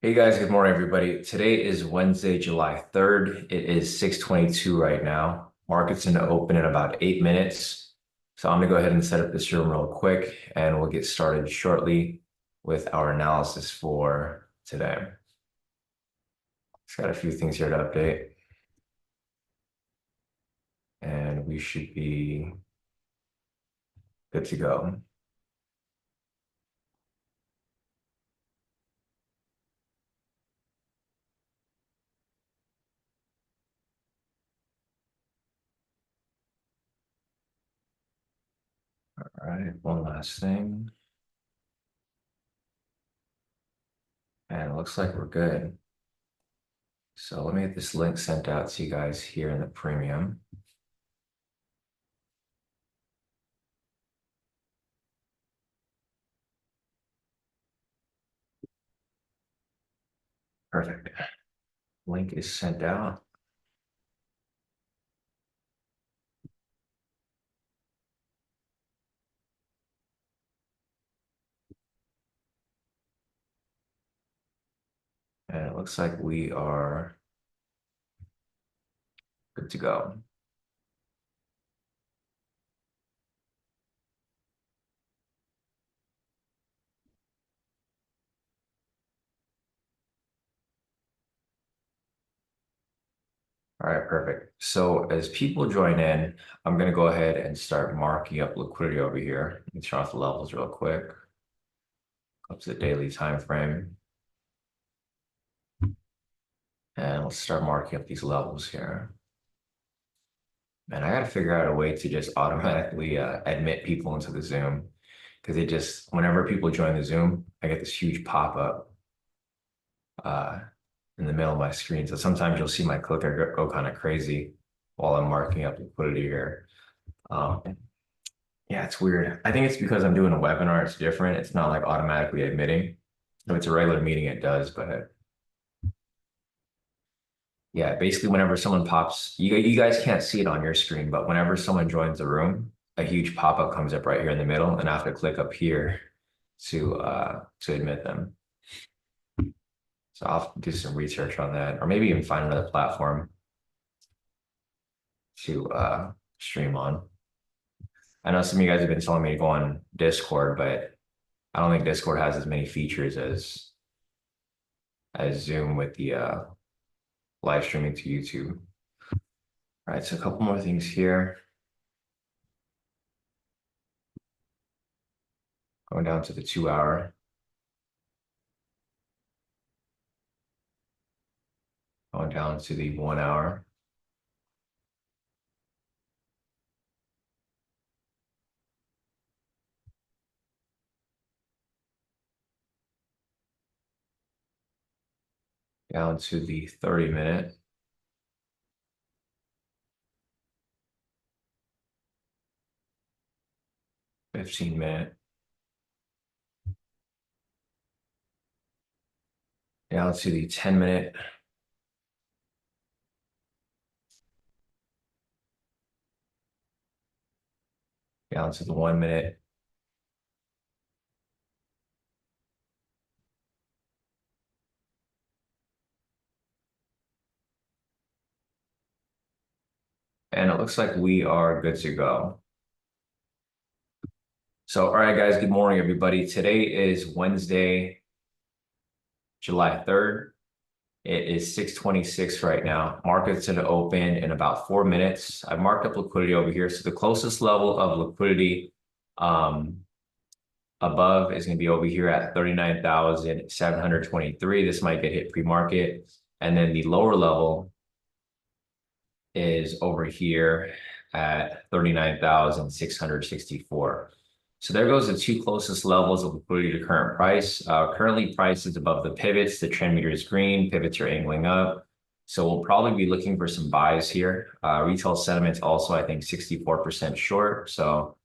Hey guys, good morning everybody. Today is Wednesday, July 3rd. It is 6:22 right now. Market's gonna open in about 8 minutes. So I'm gonna go ahead and set up this room real quick and we'll get started shortly with our analysis for today. Just got a few things here to update. And we should be good to go. All right, one last thing. And it looks like we're good. So let me get this link sent out to you guys here in the premium. Perfect. Link is sent out. And it looks like we are good to go. All right, perfect. So as people join in, I'm going to go ahead and start marking up liquidity over here. Let me turn off the levels real quick. Up to the daily time frame. And let's start marking up these levels here. And I got to figure out a way to just automatically admit people into the Zoom. Because it just, whenever people join the Zoom, I get this huge pop-up in the middle of my screen. So sometimes you'll see my clicker go kind of crazy while I'm marking up liquidity here. Yeah, it's weird. I think it's because I'm doing a webinar. It's different. It's not like automatically admitting. If it's a regular meeting, it does. But yeah, basically, whenever someone pops, you guys can't see it on your screen, but whenever someone joins the room, a huge pop-up comes up right here in the middle, and I have to click up here to admit them. So I'll have to do some research on that, or maybe even find another platform to stream on. I know some of you guys have been telling me to go on Discord, but I don't think Discord has as many features as Zoom with the live streaming to YouTube. All right, so a couple more things here. Going down to the 2 hour. Going down to the 1 hour. Down to the 30-minute. 15-minute. Down to the 10-minute. Down to the 1 minute. And it looks like we are good to go. So, all right, guys, good morning, everybody. Today is Wednesday, July 3rd. It is 6:26 right now. Market's going to open in about 4 minutes. I've marked up liquidity over here. So the closest level of liquidity above is going to be over here at 39,723. This might get hit pre-market. And then the lower level is over here at 39,664. So there goes the two closest levels of liquidity to current price. Currently, price is above the pivots. The trend meter is green. Pivots are angling up. So we'll probably be looking for some buys here. Retail sentiment's also, I think, 64% short. So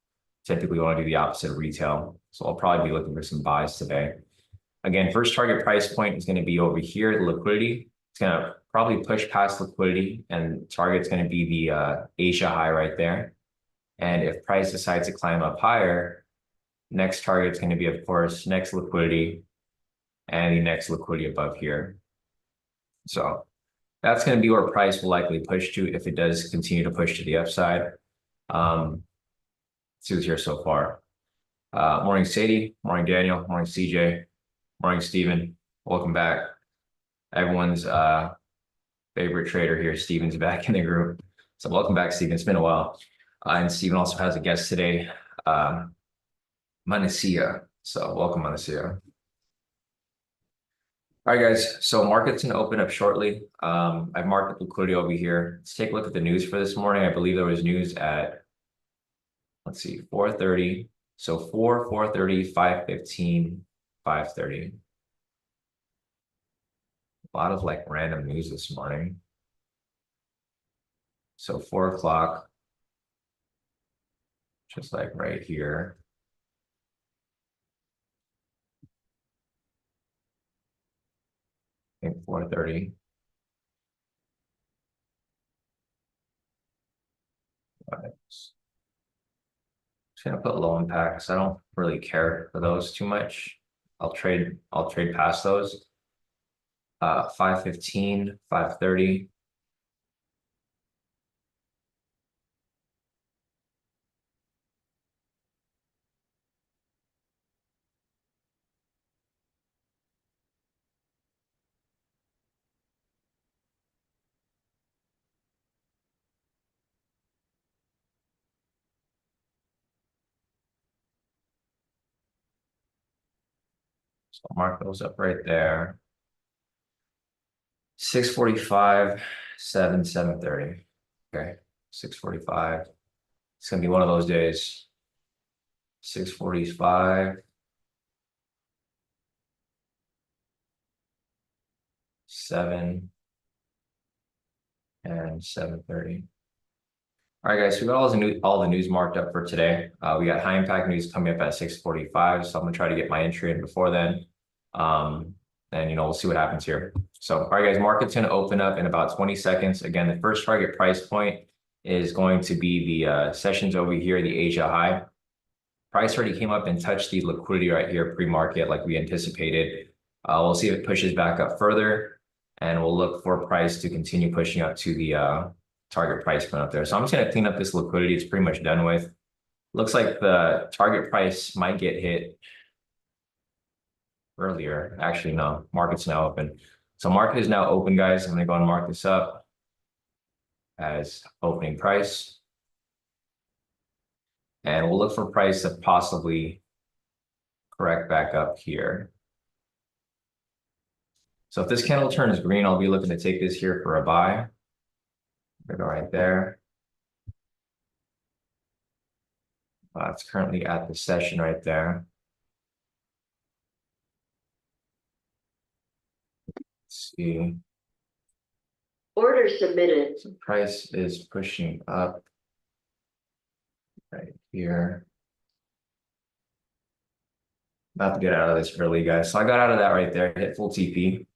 typically we want to do the opposite of retail. So I'll probably be looking for some buys today. Again, first target price point is going to be over here, the liquidity. It's going to probably push past liquidity, and target's going to be the Asia high right there. And if price decides to climb up higher, next target is going to be, of course, next liquidity, and the next liquidity above here. So that's going to be where price will likely push to if it does continue to push to the upside. See what's here so far. Morning, Sadie. Morning, Daniel. Morning, CJ. Morning, Steven. Welcome back. Everyone's favorite trader here, Steven's back in the group. So welcome back, Steven. It's been a while. And Steven also has a guest today, Manasia. So welcome, Manasia. All right, guys. So market's gonna open up shortly. I've marked the liquidity over here. Let's take a look at the news for this morning. I believe there was news at, let's see, 4:30. So 4:30, 5:15, 5:30. A lot of like random news this morning. So 4 o'clock, just like right here. I think 4:30. Just gonna put low impact because I don't really care for those too much. I'll trade past those. 5:15, 5:30. So I'll mark those up right there. 6:45, 7:30. Okay, 6:45. It's gonna be one of those days. 6:45. 7 and 7:30. All right, guys, so we got all the news marked up for today. We got high impact news coming up at 6:45, so I'm gonna try to get my entry in before then. And we'll see what happens here. So, all right, guys, market's gonna open up in about 20 seconds. Again, the first target price point is going to be the sessions over here, the Asia high. Price already came up and touched the liquidity right here pre-market like we anticipated. We'll see if it pushes back up further, and we'll look for price to continue pushing up to the target price point up there. So I'm just going to clean up this liquidity. It's pretty much done with. Looks like the target price might get hit earlier. Actually, no, market's now open. So market is now open, guys. I'm going to go and mark this up as opening price. And we'll look for price to possibly correct back up here. So if this candle turns green, I'll be looking to take this here for a buy. Go right there. It's currently at the session right there. Let's see. Order submitted. So price is pushing up right here. About to get out of this early, guys. So I got out of that right there, hit full TP.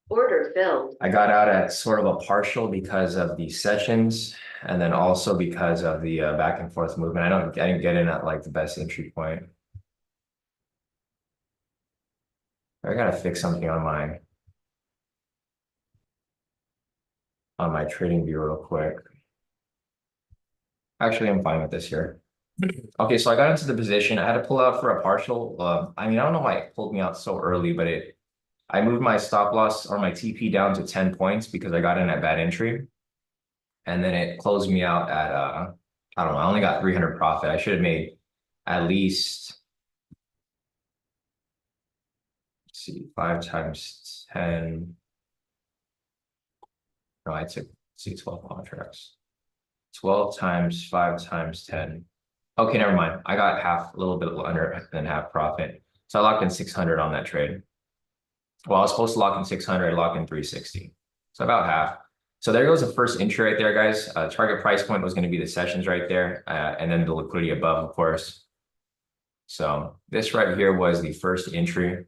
Order filled. I got out at sort of a partial because of the sessions, and then also because of the back and forth movement. I didn't get in at like the best entry point. I gotta fix something on my trading view real quick. Actually, I'm fine with this here. Okay, so I got into the position. I had to pull out for a partial. I don't know why it pulled me out so early, but I moved my stop loss or my TP down to 10 points because I got in at bad entry. And then it closed me out at, I don't know, I only got 300 profit. I should have made at least, let's see, 5 times 10. No, I took, see, 12 contracts. 12 times 5 times 10. Okay, never mind. I got a little bit under than half profit. So I locked in 600 on that trade. Well, I was supposed to lock in 600, I locked in 360. So about half. So there goes the first entry right there, guys. Target price point was going to be the sessions right there, and then the liquidity above, of course. So this right here was the first entry.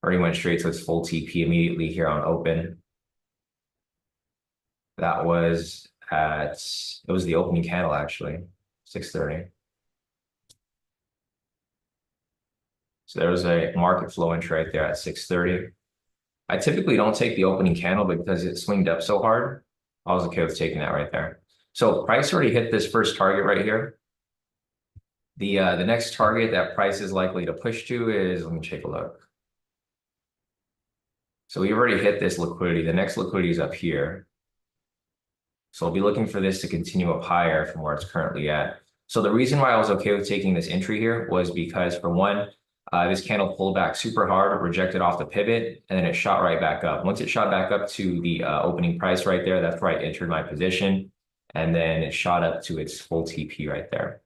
Already went straight to its full TP immediately here on open. That was it was the opening candle actually, 6:30. So there was a market flow entry right there at 6:30. I typically don't take the opening candle, but because it swinged up so hard, I was okay with taking that right there. So price already hit this first target right here. The next target that price is likely to push to is, let me take a look. So we already hit this liquidity. The next liquidity is up here. So I'll be looking for this to continue up higher from where it's currently at. So the reason why I was okay with taking this entry here was because, for one, this candle pulled back super hard, rejected off the pivot, and then it shot right back up. Once it shot back up to the opening price right there, that's where I entered my position. And then it shot up to its full TP right there.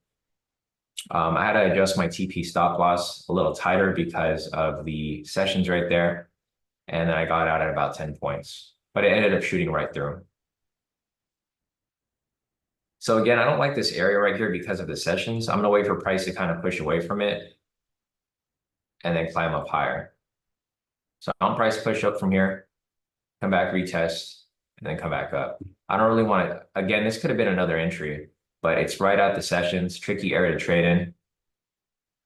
I had to adjust my TP stop loss a little tighter because of the sessions right there. And then I got out at about 10 points, but it ended up shooting right through. So again, I don't like this area right here because of the sessions. I'm going to wait for price to kind of push away from it and then climb up higher. So on price push up from here, come back, retest, and then come back up. I don't really want to, again, this could have been another entry, but it's right at the sessions, tricky area to trade in.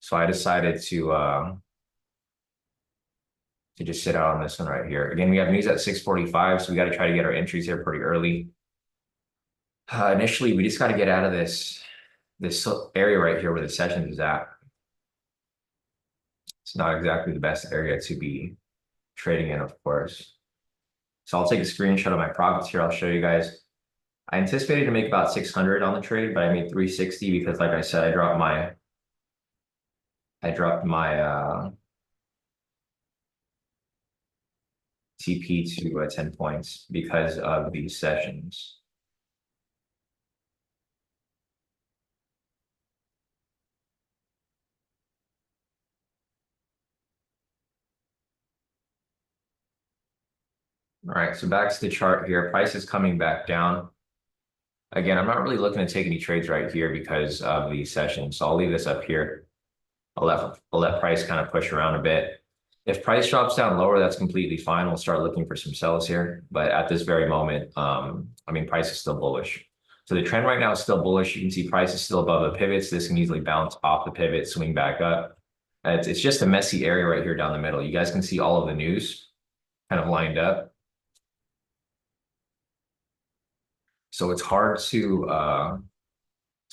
So I decided to just sit out on this one right here. Again, we have news at 6:45, so we got to try to get our entries here pretty early. Initially, we just got to get out of this area right here where the sessions is at. It's not exactly the best area to be trading in, of course. So I'll take a screenshot of my profits here. I'll show you guys. I anticipated to make about 600 on the trade, but I made 360 because, like I said, I dropped my TP to 10 points because of these sessions. All right, so back to the chart here. Price is coming back down. Again, I'm not really looking to take any trades right here because of the session. So I'll leave this up here. I'll let price kind of push around a bit. If price drops down lower, that's completely fine. We'll start looking for some sells here. But at this very moment, I mean, price is still bullish. So the trend right now is still bullish. You can see price is still above the pivots. This can easily bounce off the pivot, swing back up. It's just a messy area right here down the middle. You guys can see all of the news kind of lined up. So it's hard to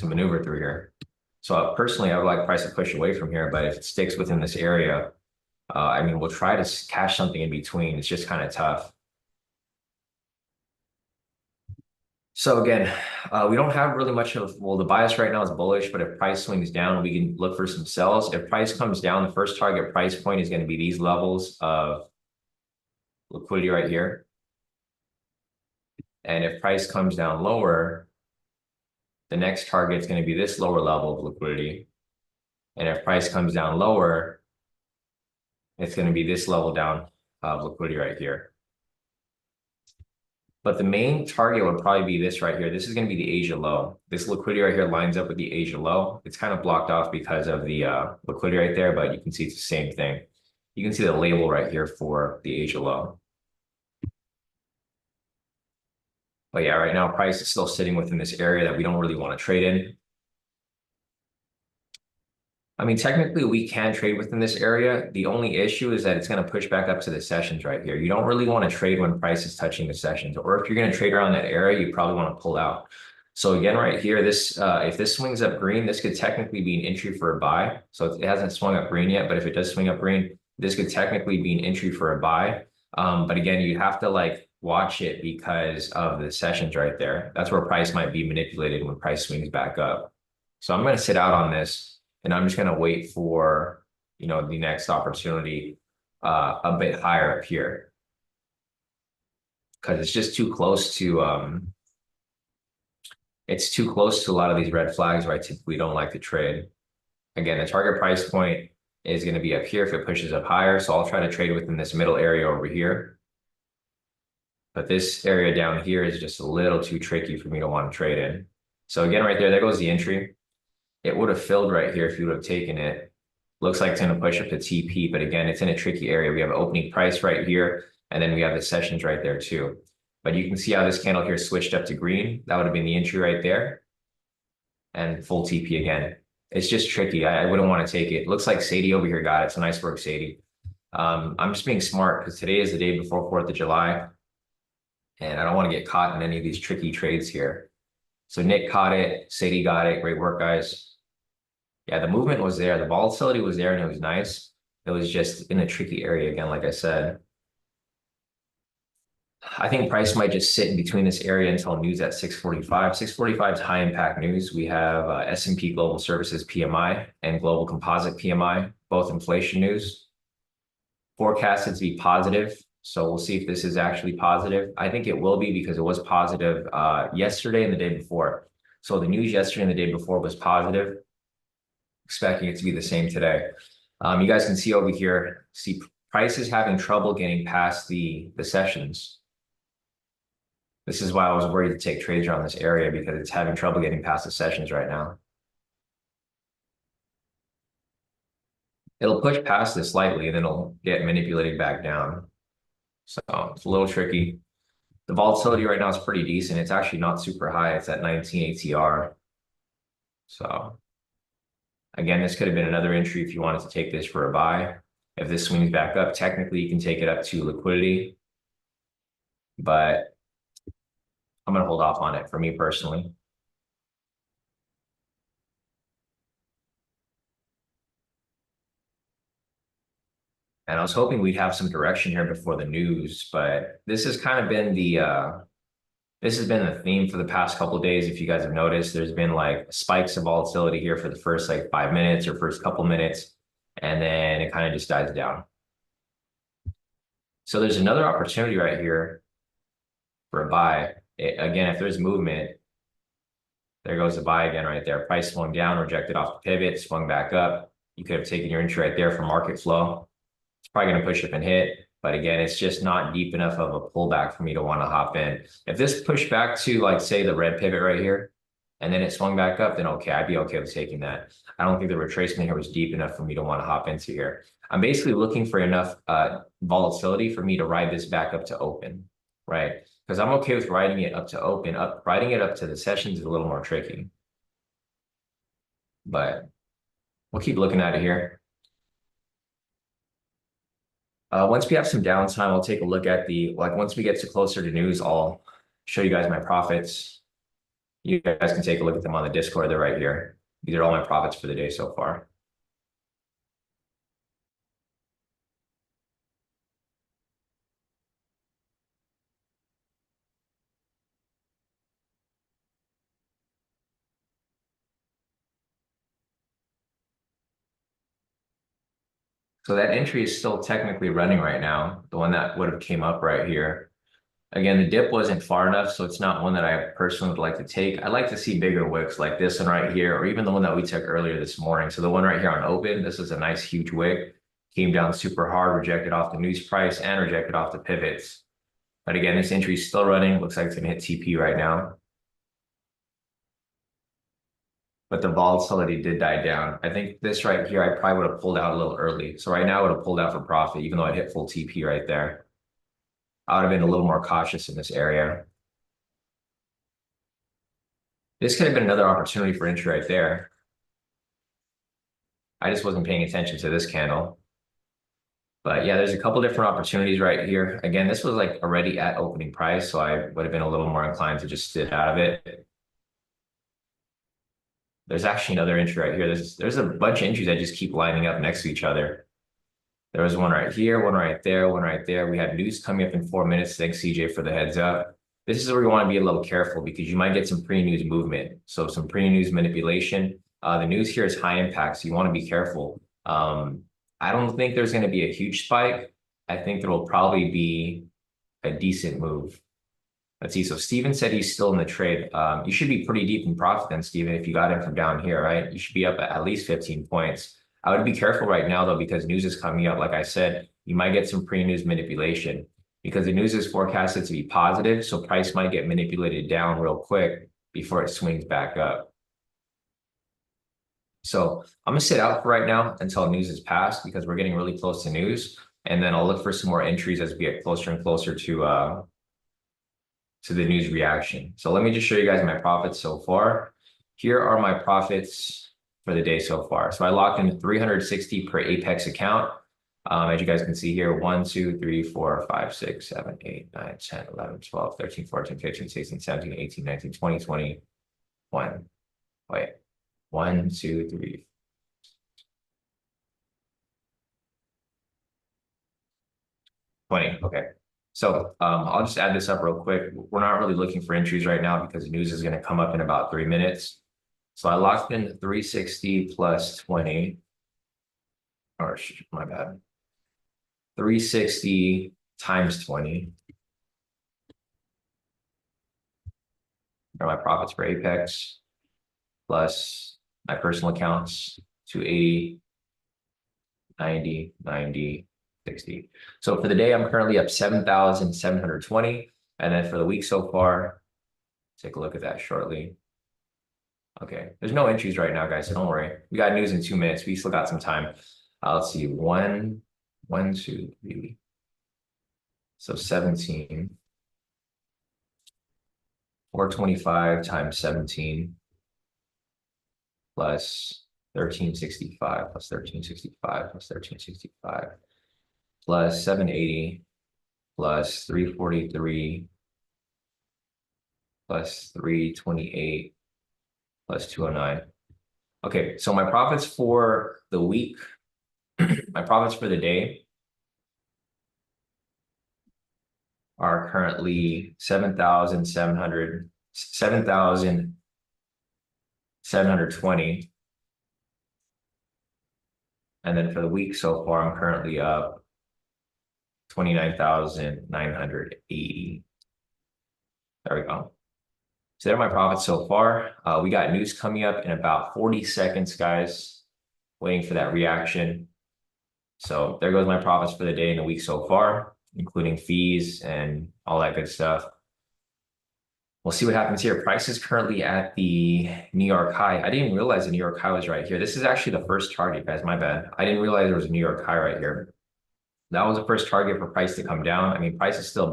maneuver through here. So personally, I would like price to push away from here, but if it sticks within this area, I mean, we'll try to cash something in between. It's just kind of tough. So again, we don't have really much of, well, the bias right now is bullish, but if price swings down, we can look for some sells. If price comes down, the first target price point is going to be these levels of liquidity right here. And if price comes down lower, the next target is going to be this lower level of liquidity. And if price comes down lower, it's going to be this level down of liquidity right here. But the main target would probably be this right here. This is going to be the Asia low. This liquidity right here lines up with the Asia low. It's kind of blocked off because of the liquidity right there, but you can see it's the same thing. You can see the label right here for the Asia low. But yeah, right now price is still sitting within this area that we don't really want to trade in. I mean, technically we can trade within this area. The only issue is that it's going to push back up to the sessions right here. You don't really want to trade when price is touching the sessions, or if you're going to trade around that area, you probably want to pull out. So again, right here, this if this swings up green, this could technically be an entry for a buy. So it hasn't swung up green yet, but if it does swing up green, this could technically be an entry for a buy. But again, you have to like watch it because of the sessions right there. That's where price might be manipulated when price swings back up. So I'm going to sit out on this, and I'm just going to wait for, you know, the next opportunity a bit higher up here, because it's just too close to it's too close to a lot of these red flags where I typically don't like to trade. Again, the target price point is going to be up here if it pushes up higher. So I'll try to trade within this middle area over here. But this area down here is just a little too tricky for me to want to trade in. So again, right there goes the entry. It would have filled right here if you would have taken it. Looks like it's going to push up to TP, but again, it's in a tricky area. We have an opening price right here, and then we have the sessions right there too. But you can see how this candle here switched up to green. That would have been the entry right there. And full TP again. It's just tricky. I wouldn't want to take it. Looks like Sadie over here got it. So nice work, Sadie. I'm just being smart because today is the day before 4th of July, and I don't want to get caught in any of these tricky trades here. So Nick caught it, Sadie got it. Great work, guys. Yeah, the movement was there. The volatility was there and it was nice. It was just in a tricky area again, like I said. I think price might just sit in between this area until news at 6:45. 6:45 is high impact news. We have S&P Global Services PMI and Global Composite PMI, both inflation news. Forecasted to be positive. So we'll see if this is actually positive. I think it will be because it was positive yesterday and the day before. So the news yesterday and the day before was positive. Expecting it to be the same today. You guys can see over here, see price is having trouble getting past the sessions. This is why I was worried to take trades around this area because it's having trouble getting past the sessions right now. It'll push past this slightly and then it'll get manipulated back down. So it's a little tricky. The volatility right now is pretty decent. It's actually not super high. It's at 19 ATR. So again, this could have been another entry if you wanted to take this for a buy. If this swings back up, technically you can take it up to liquidity. But I'm going to hold off on it for me personally. And I was hoping we'd have some direction here before the news, but this has kind of been this has been the theme for the past couple of days. If you guys have noticed, there's been like spikes of volatility here for the first like 5 minutes or first couple minutes, and then it kind of just dies down. So there's another opportunity right here for a buy. Again, if there's movement, there goes the buy again right there. Price swung down, rejected off the pivot, swung back up. You could have taken your entry right there for market flow. It's probably going to push up and hit. But again, it's just not deep enough of a pullback for me to want to hop in. If this pushed back to like, say, the red pivot right here, and then it swung back up, then okay, I'd be okay with taking that. I don't think the retracement here was deep enough for me to want to hop into here. I'm basically looking for enough volatility for me to ride this back up to open, right? Because I'm okay with riding it up to open. Riding it up to the sessions is a little more tricky. But we'll keep looking at it here. Once we have some downtime, I'll take a look at once we get to closer to news, I'll show you guys my profits. You guys can take a look at them on the Discord. They're right here. These are all my profits for the day so far. So that entry is still technically running right now, the one that would have came up right here. Again, the dip wasn't far enough, so it's not one that I personally would like to take. I like to see bigger wicks like this one right here, or even the one that we took earlier this morning. So the one right here on open, this is a nice huge wick. Came down super hard, rejected off the news price and rejected off the pivots. But again, this entry is still running. Looks like it's going to hit TP right now. But the volatility did die down. I think this right here, I probably would have pulled out a little early. So right now I would have pulled out for profit, even though I'd hit full TP right there. I would have been a little more cautious in this area. This could have been another opportunity for entry right there. I just wasn't paying attention to this candle. But yeah, there's a couple different opportunities right here. Again, this was like already at opening price, so I would have been a little more inclined to just sit out of it. There's actually another entry right here. There's a bunch of entries that just keep lining up next to each other. There was one right here, one right there, one right there. We had news coming up in 4 minutes. Thanks, CJ, for the heads up. This is where you want to be a little careful because you might get some pre-news movement. So some pre-news manipulation. The news here is high impact, so you want to be careful. I don't think there's going to be a huge spike. I think there will probably be a decent move. Let's see. So Steven said he's still in the trade. You should be pretty deep in profit then, Steven, if you got in from down here, right? You should be up at least 15 points. I would be careful right now, though, because news is coming up. Like I said, you might get some pre-news manipulation because the news is forecasted to be positive. So price might get manipulated down real quick before it swings back up. So I'm going to sit out for right now until news is passed because we're getting really close to news. And then I'll look for some more entries as we get closer and closer to the news reaction. So let me just show you guys my profits so far. Here are my profits for the day so far. So I locked in 360 per Apex account. As you guys can see here, 1, 2, 3, 4, 5, 6, 7, 8, 9, 10, 11, 12, 13, 14, 15, 16, 17, 18, 19, 20, 21. Wait, 1, 2, 3. Okay. So I'll just add this up real quick. We're not really looking for entries right now because the news is going to come up in about 3 minutes. So I locked in 360 plus 20. Or my bad. 360 times 20. Are my profits for Apex plus my personal accounts, 280, 90, 90, 60. So for the day, I'm currently up 7,720. And then for the week so far, take a look at that shortly. Okay, there's no entries right now, guys, so don't worry. We got news in 2 minutes. We still got some time. Let's see, 1, 2, 3. So 17. 425 times 17 plus 1365 plus 1365 plus 1365 plus 780 plus 343 plus 328 plus 209. Okay, so my profits for the week, my profits for the day are currently 7,720. And then for the week so far, I'm currently up 29,980. There we go. So there are my profits so far. We got news coming up in about 40 seconds, guys. Waiting for that reaction. So there goes my profits for the day and the week so far, including fees and all that good stuff. We'll see what happens here. Price is currently at the New York high. I didn't realize the New York high was right here. This is actually the first target, guys. My bad. I didn't realize there was a New York high right here. That was the first target for price to come down. I mean, price is still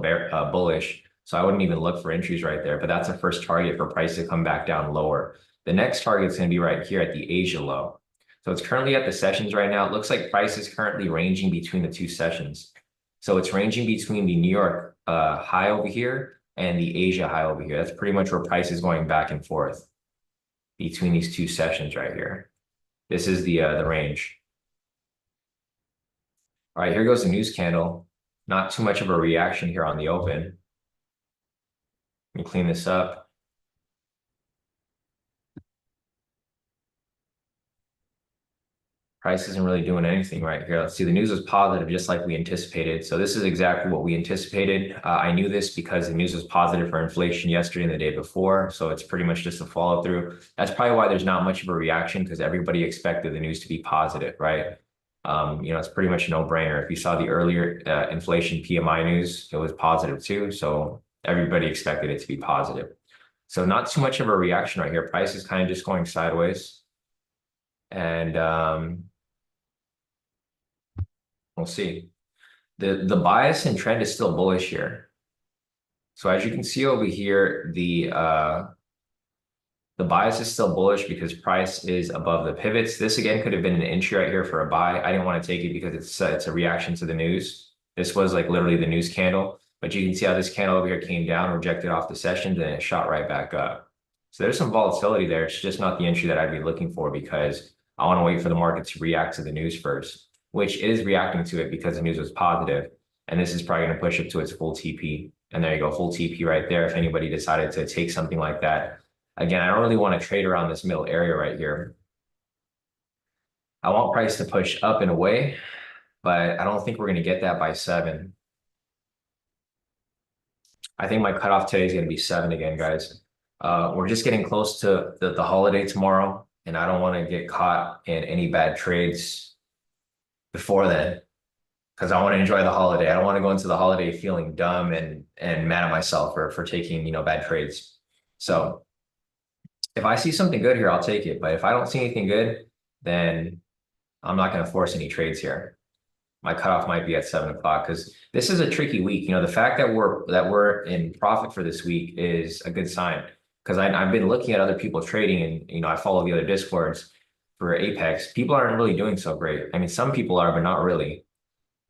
bullish, so I wouldn't even look for entries right there. But that's the first target for price to come back down lower. The next target is going to be right here at the Asia low. So it's currently at the sessions right now. It looks like price is currently ranging between the two sessions. So it's ranging between the New York high over here and the Asia high over here. That's pretty much where price is going back and forth between these two sessions right here. This is the range. All right, here goes the news candle. Not too much of a reaction here on the open. Let me clean this up. Price isn't really doing anything right here. Let's see, the news was positive, just like we anticipated. So this is exactly what we anticipated. I knew this because the news was positive for inflation yesterday and the day before. So it's pretty much just a follow through. That's probably why there's not much of a reaction, because everybody expected the news to be positive, right? It's pretty much a no-brainer. If you saw the earlier inflation PMI news, it was positive too. So everybody expected it to be positive. So not too much of a reaction right here. Price is kind of just going sideways. And we'll see. The bias and trend is still bullish here. So as you can see over here, the bias is still bullish because price is above the pivots. This again could have been an entry right here for a buy. I didn't want to take it because it's a reaction to the news. This was like literally the news candle, but you can see how this candle over here came down, rejected off the sessions, and it shot right back up. So there's some volatility there. It's just not the entry that I'd be looking for, because I want to wait for the market to react to the news first, which is reacting to it because the news was positive. And this is probably going to push it to its full TP. And there you go, full TP right there. If anybody decided to take something like that. Again, I don't really want to trade around this middle area right here. I want price to push up and away, but I don't think we're going to get that by 7. I think my cutoff today is going to be 7 again, guys. We're just getting close to the holiday tomorrow, and I don't want to get caught in any bad trades before then, because I want to enjoy the holiday. I don't want to go into the holiday feeling dumb and mad at myself for taking, bad trades. So if I see something good here, I'll take it. But if I don't see anything good, then I'm not going to force any trades here. My cutoff might be at 7 o'clock, because this is a tricky week. The fact that we're in profit for this week is a good sign, because I've been looking at other people trading, and I follow the other discords. for Apex, people aren't really doing so great. I mean, some people are, but not really.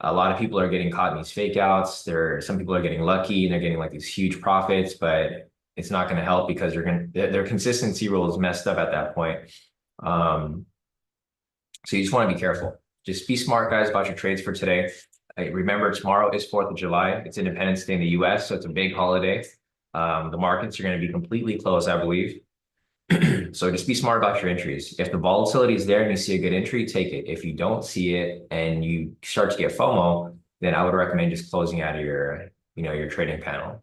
A lot of people are getting caught in these fake outs. Some people are getting lucky and they're getting like these huge profits, but it's not going to help because their consistency rule is messed up at that point. So you just want to be careful. Just be smart, guys, about your trades for today. Remember, tomorrow is 4th of July. It's Independence Day in the US, so it's a big holiday. The markets are going to be completely closed, I believe. So just be smart about your entries. If the volatility is there and you see a good entry, take it. If you don't see it and you start to get FOMO, then I would recommend just closing out of your trading panel.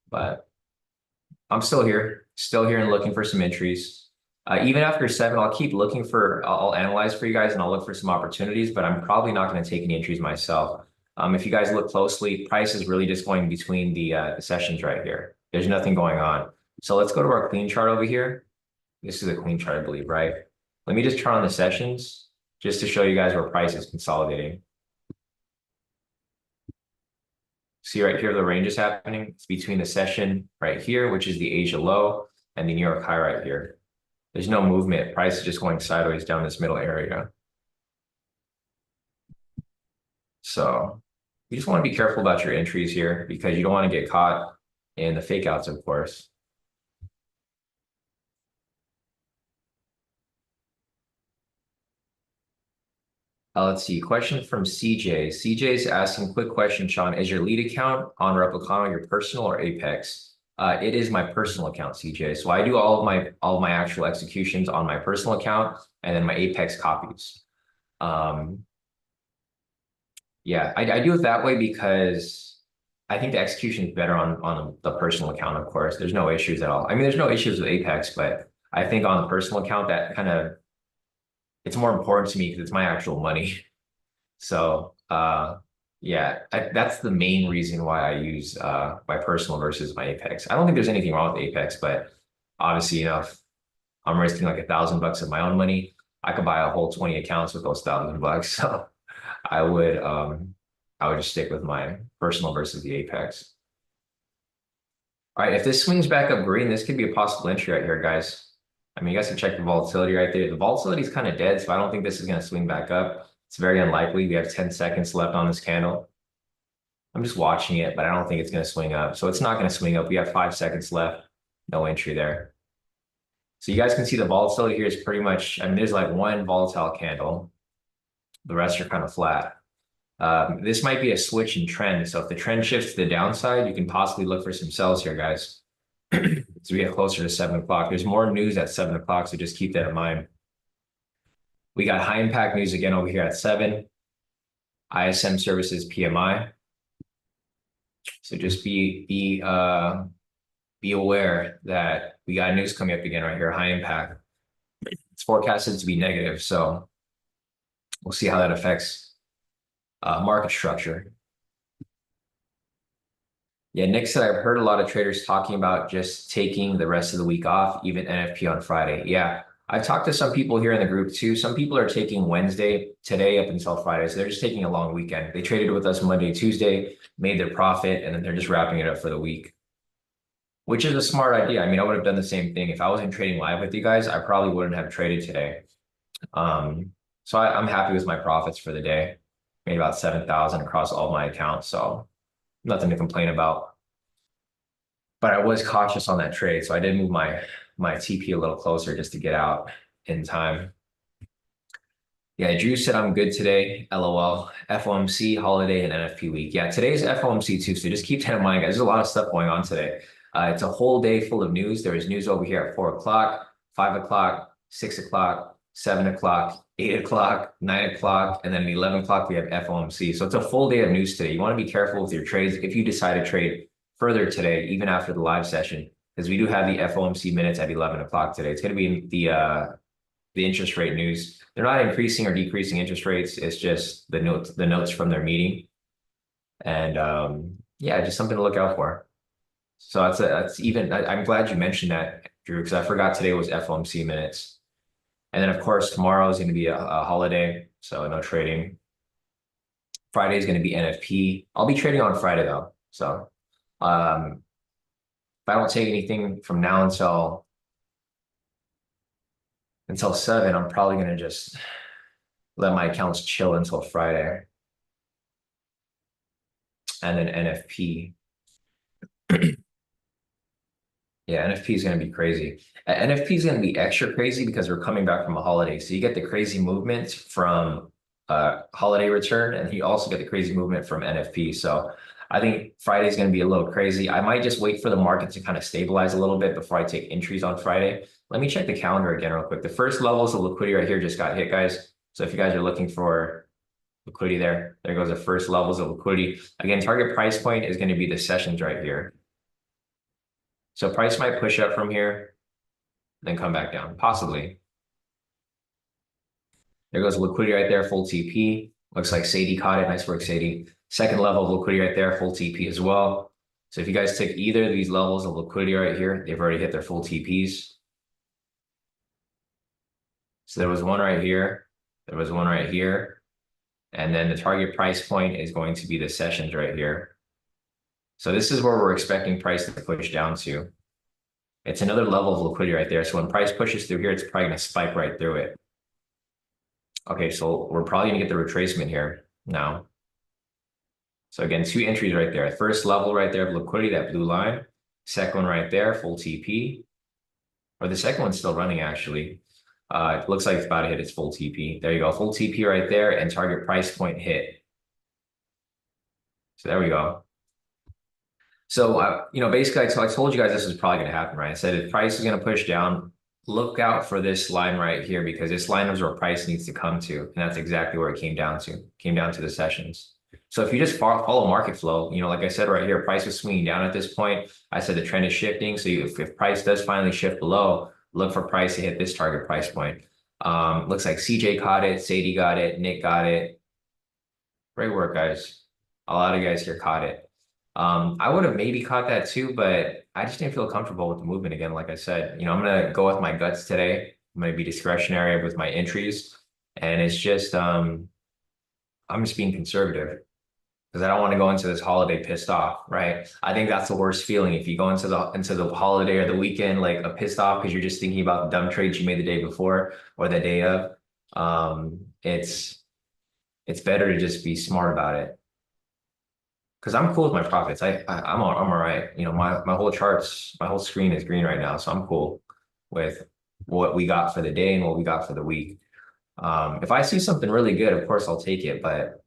But I'm still here and looking for some entries. Even after 7, I'll analyze for you guys and I'll look for some opportunities, but I'm probably not going to take any entries myself. If you guys look closely, price is really just going between the sessions right here. There's nothing going on. So let's go to our clean chart over here. This is a clean chart, I believe, right? Let me just turn on the sessions just to show you guys where price is consolidating. See right here, the range is happening. It's between the session right here, which is the Asia low, and the New York high right here. There's no movement. Price is just going sideways down this middle area. So you just want to be careful about your entries here because you don't want to get caught in the fake outs, of course. Let's see. Question from CJ. CJ is asking, quick question, Sean. Is your lead account on Replicon your personal or Apex? It is my personal account, CJ. So I do all of my actual executions on my personal account and then my Apex copies. Yeah, I do it that way because I think the execution is better on the personal account, of course. There's no issues at all. I mean, there's no issues with Apex, but I think on the personal account, it's more important to me because it's my actual money. So yeah, that's the main reason why I use my personal versus my Apex. I don't think there's anything wrong with Apex, but obviously, if I'm risking like $1,000 of my own money, I could buy a whole 20 accounts with those $1,000. So I would just stick with my personal versus the Apex. All right, if this swings back up green, this could be a possible entry right here, guys. I mean, you guys can check the volatility right there. The volatility is kind of dead, so I don't think this is going to swing back up. It's very unlikely. We have 10 seconds left on this candle. I'm just watching it, but I don't think it's going to swing up. So it's not going to swing up. We have 5 seconds left. No entry there. So you guys can see the volatility here is pretty much, I mean, there's like one volatile candle. The rest are kind of flat. This might be a switch in trend. So if the trend shifts to the downside, you can possibly look for some sells here, guys. So we get closer to 7 o'clock. There's more news at 7 o'clock, so just keep that in mind. We got high impact news again over here at 7. ISM services PMI. So just be aware that we got news coming up again right here, high impact. It's forecasted to be negative, so we'll see how that affects market structure. Yeah, Nick said, I've heard a lot of traders talking about just taking the rest of the week off, even NFP on Friday. Yeah, I've talked to some people here in the group too. Some people are taking Wednesday, today up until Friday. So they're just taking a long weekend. They traded with us Monday, Tuesday, made their profit, and then they're just wrapping it up for the week, which is a smart idea. I mean, I would have done the same thing. If I wasn't trading live with you guys, I probably wouldn't have traded today. So I'm happy with my profits for the day. Made about 7,000 across all my accounts. So nothing to complain about. But I was cautious on that trade. So I did move my TP a little closer just to get out in time. Yeah, Drew said I'm good today. LOL. FOMC, holiday, and NFP week. Yeah, today's FOMC too. So just keep that in mind, guys. There's a lot of stuff going on today. It's a whole day full of news. There is news over here at 4 o'clock, 5 o'clock, 6 o'clock, 7 o'clock, 8 o'clock, 9 o'clock, and then at 11 o'clock, we have FOMC. So it's a full day of news today. You want to be careful with your trades if you decide to trade further today, even after the live session, because we do have the FOMC minutes at 11 o'clock today. It's going to be the interest rate news. They're not increasing or decreasing interest rates. It's just the notes from their meeting. And yeah, just something to look out for. So I'm glad you mentioned that, Drew, because I forgot today was FOMC minutes. And then, of course, tomorrow is going to be a holiday, so no trading. Friday is going to be NFP. I'll be trading on Friday, though. So if I don't take anything from now until until 7, I'm probably going to just let my accounts chill until Friday. And then NFP. Yeah, NFP is going to be crazy. NFP is going to be extra crazy because we're coming back from a holiday. So you get the crazy movement from holiday return, and you also get the crazy movement from NFP. So I think Friday is going to be a little crazy. I might just wait for the market to kind of stabilize a little bit before I take entries on Friday. Let me check the calendar again real quick. The first levels of liquidity right here just got hit, guys. So if you guys are looking for liquidity there goes the first levels of liquidity. Again, target price point is going to be the sessions right here. So price might push up from here, then come back down, possibly. There goes liquidity right there, full TP. Looks like Sadie caught it. Nice work, Sadie. Second level of liquidity right there, full TP as well. So if you guys take either of these levels of liquidity right here, they've already hit their full TPs. So there was one right here. There was one right here. And then the target price point is going to be the sessions right here. So this is where we're expecting price to push down to. It's another level of liquidity right there. So when price pushes through here, it's probably going to spike right through it. Okay, so we're probably going to get the retracement here now. So again, 2 entries right there. First level right there of liquidity, that blue line. Second one right there, full TP. Or the second one's still running, actually. It looks like it's about to hit its full TP. There you go, full TP right there, and target price point hit. So there we go. So, basically, I told you guys this is probably going to happen, right? I said if price is going to push down, look out for this line right here, because this line is where price needs to come to. And that's exactly where it came down to. Came down to the sessions. So if you just follow market flow, like I said right here, price is swinging down at this point. I said the trend is shifting. So if price does finally shift below, look for price to hit this target price point. Looks like CJ caught it, Sadie got it, Nick got it. Great work, guys. A lot of guys here caught it. I would have maybe caught that too, but I just didn't feel comfortable with the movement again. Like I said, I'm going to go with my guts today. I'm going to be discretionary with my entries. And it's just, I'm just being conservative because I don't want to go into this holiday pissed off, right? I think that's the worst feeling. If you go into the holiday or the weekend, like a pissed off because you're just thinking about the dumb trades you made the day before or the day of, it's better to just be smart about it. Because I'm cool with my profits. I'm all right. My whole charts, my whole screen is green right now, so I'm cool with what we got for the day and what we got for the week. If I see something really good, of course I'll take it, but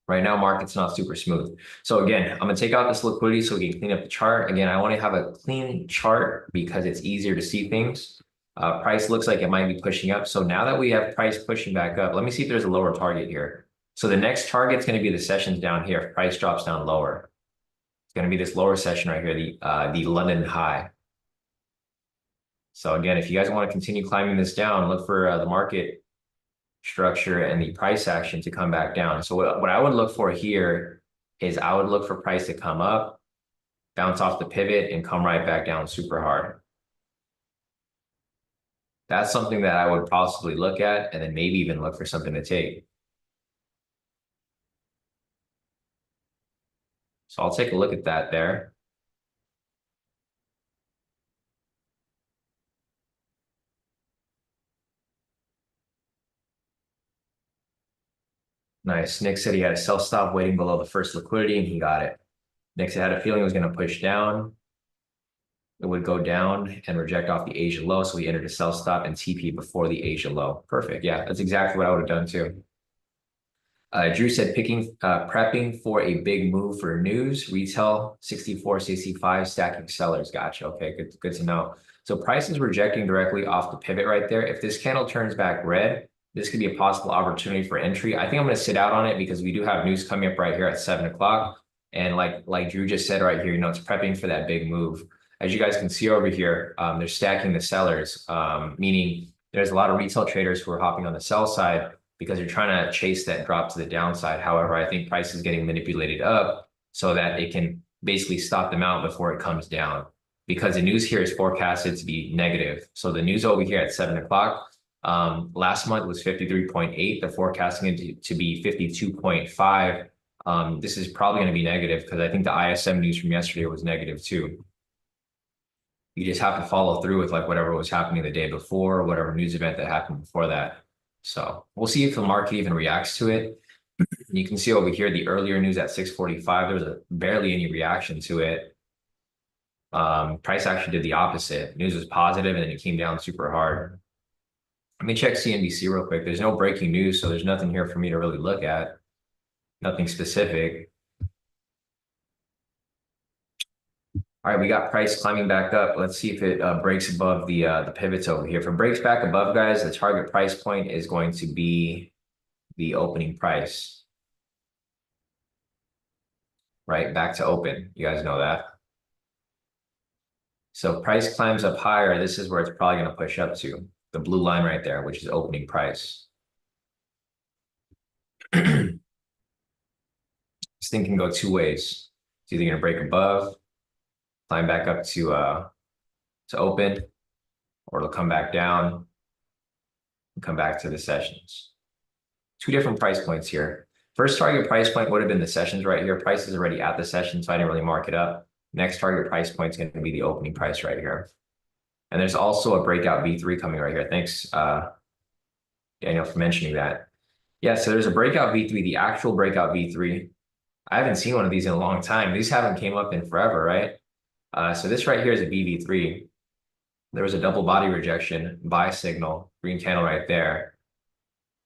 right now market's not super smooth. So again, I'm gonna take out this liquidity so we can clean up the chart. Again, I want to have a clean chart because it's easier to see things. Price looks like it might be pushing up. So now that we have price pushing back up, let me see if there's a lower target here. So the next target is going to be the sessions down here. If price drops down lower, it's going to be this lower session right here, the London high. So again, if you guys want to continue climbing this down, look for the market structure and the price action to come back down. So what I would look for here is I would look for price to come up, bounce off the pivot, and come right back down super hard. That's something that I would possibly look at, and then maybe even look for something to take. So I'll take a look at that there. Nice. Nick said he had a sell stop waiting below the first liquidity, and he got it. Nick said had a feeling it was going to push down. It would go down and reject off the Asia low, so he entered a sell stop and TP before the Asia low. Perfect. Yeah, that's exactly what I would have done too. Drew said prepping for a big move for news, retail 64, 65, stacking sellers. Gotcha. Okay, good to know. So price is rejecting directly off the pivot right there. If this candle turns back red, this could be a possible opportunity for entry. I think I'm going to sit out on it because we do have news coming up right here at 7 o'clock. And like Drew just said right here, it's prepping for that big move. As you guys can see over here, they're stacking the sellers, meaning there's a lot of retail traders who are hopping on the sell side because you're trying to chase that drop to the downside. However, I think price is getting manipulated up so that it can basically stop them out before it comes down, because the news here is forecasted to be negative. So the news over here at 7 o'clock, last month was 53.8. They're forecasting it to be 52.5. This is probably going to be negative because I think the ISM news from yesterday was negative too. You just have to follow through with like whatever was happening the day before, whatever news event that happened before that. So we'll see if the market even reacts to it. You can see over here the earlier news at 6:45, there was barely any reaction to it. Price actually did the opposite. News was positive and then it came down super hard. Let me check CNBC real quick. There's no breaking news, so there's nothing here for me to really look at. Nothing specific. All right, we got price climbing back up. Let's see if it breaks above the pivots over here. If it breaks back above, guys, the target price point is going to be the opening price. Right, back to open. You guys know that. So price climbs up higher. This is where it's probably going to push up to the blue line right there, which is opening price. This thing can go two ways. It's either going to break above, climb back up to open, or it'll come back down and come back to the sessions. Two different price points here. First target price point would have been the sessions right here. Price is already at the session, so I didn't really mark it up. Next target price point is going to be the opening price right here. And there's also a breakout V3 coming right here. Thanks, Daniel, for mentioning that. Yeah, so there's a breakout V3, the actual breakout V3. I haven't seen one of these in a long time. These haven't came up in forever, right? So this right here is a BV3. There was a double body rejection, buy signal, green candle right there.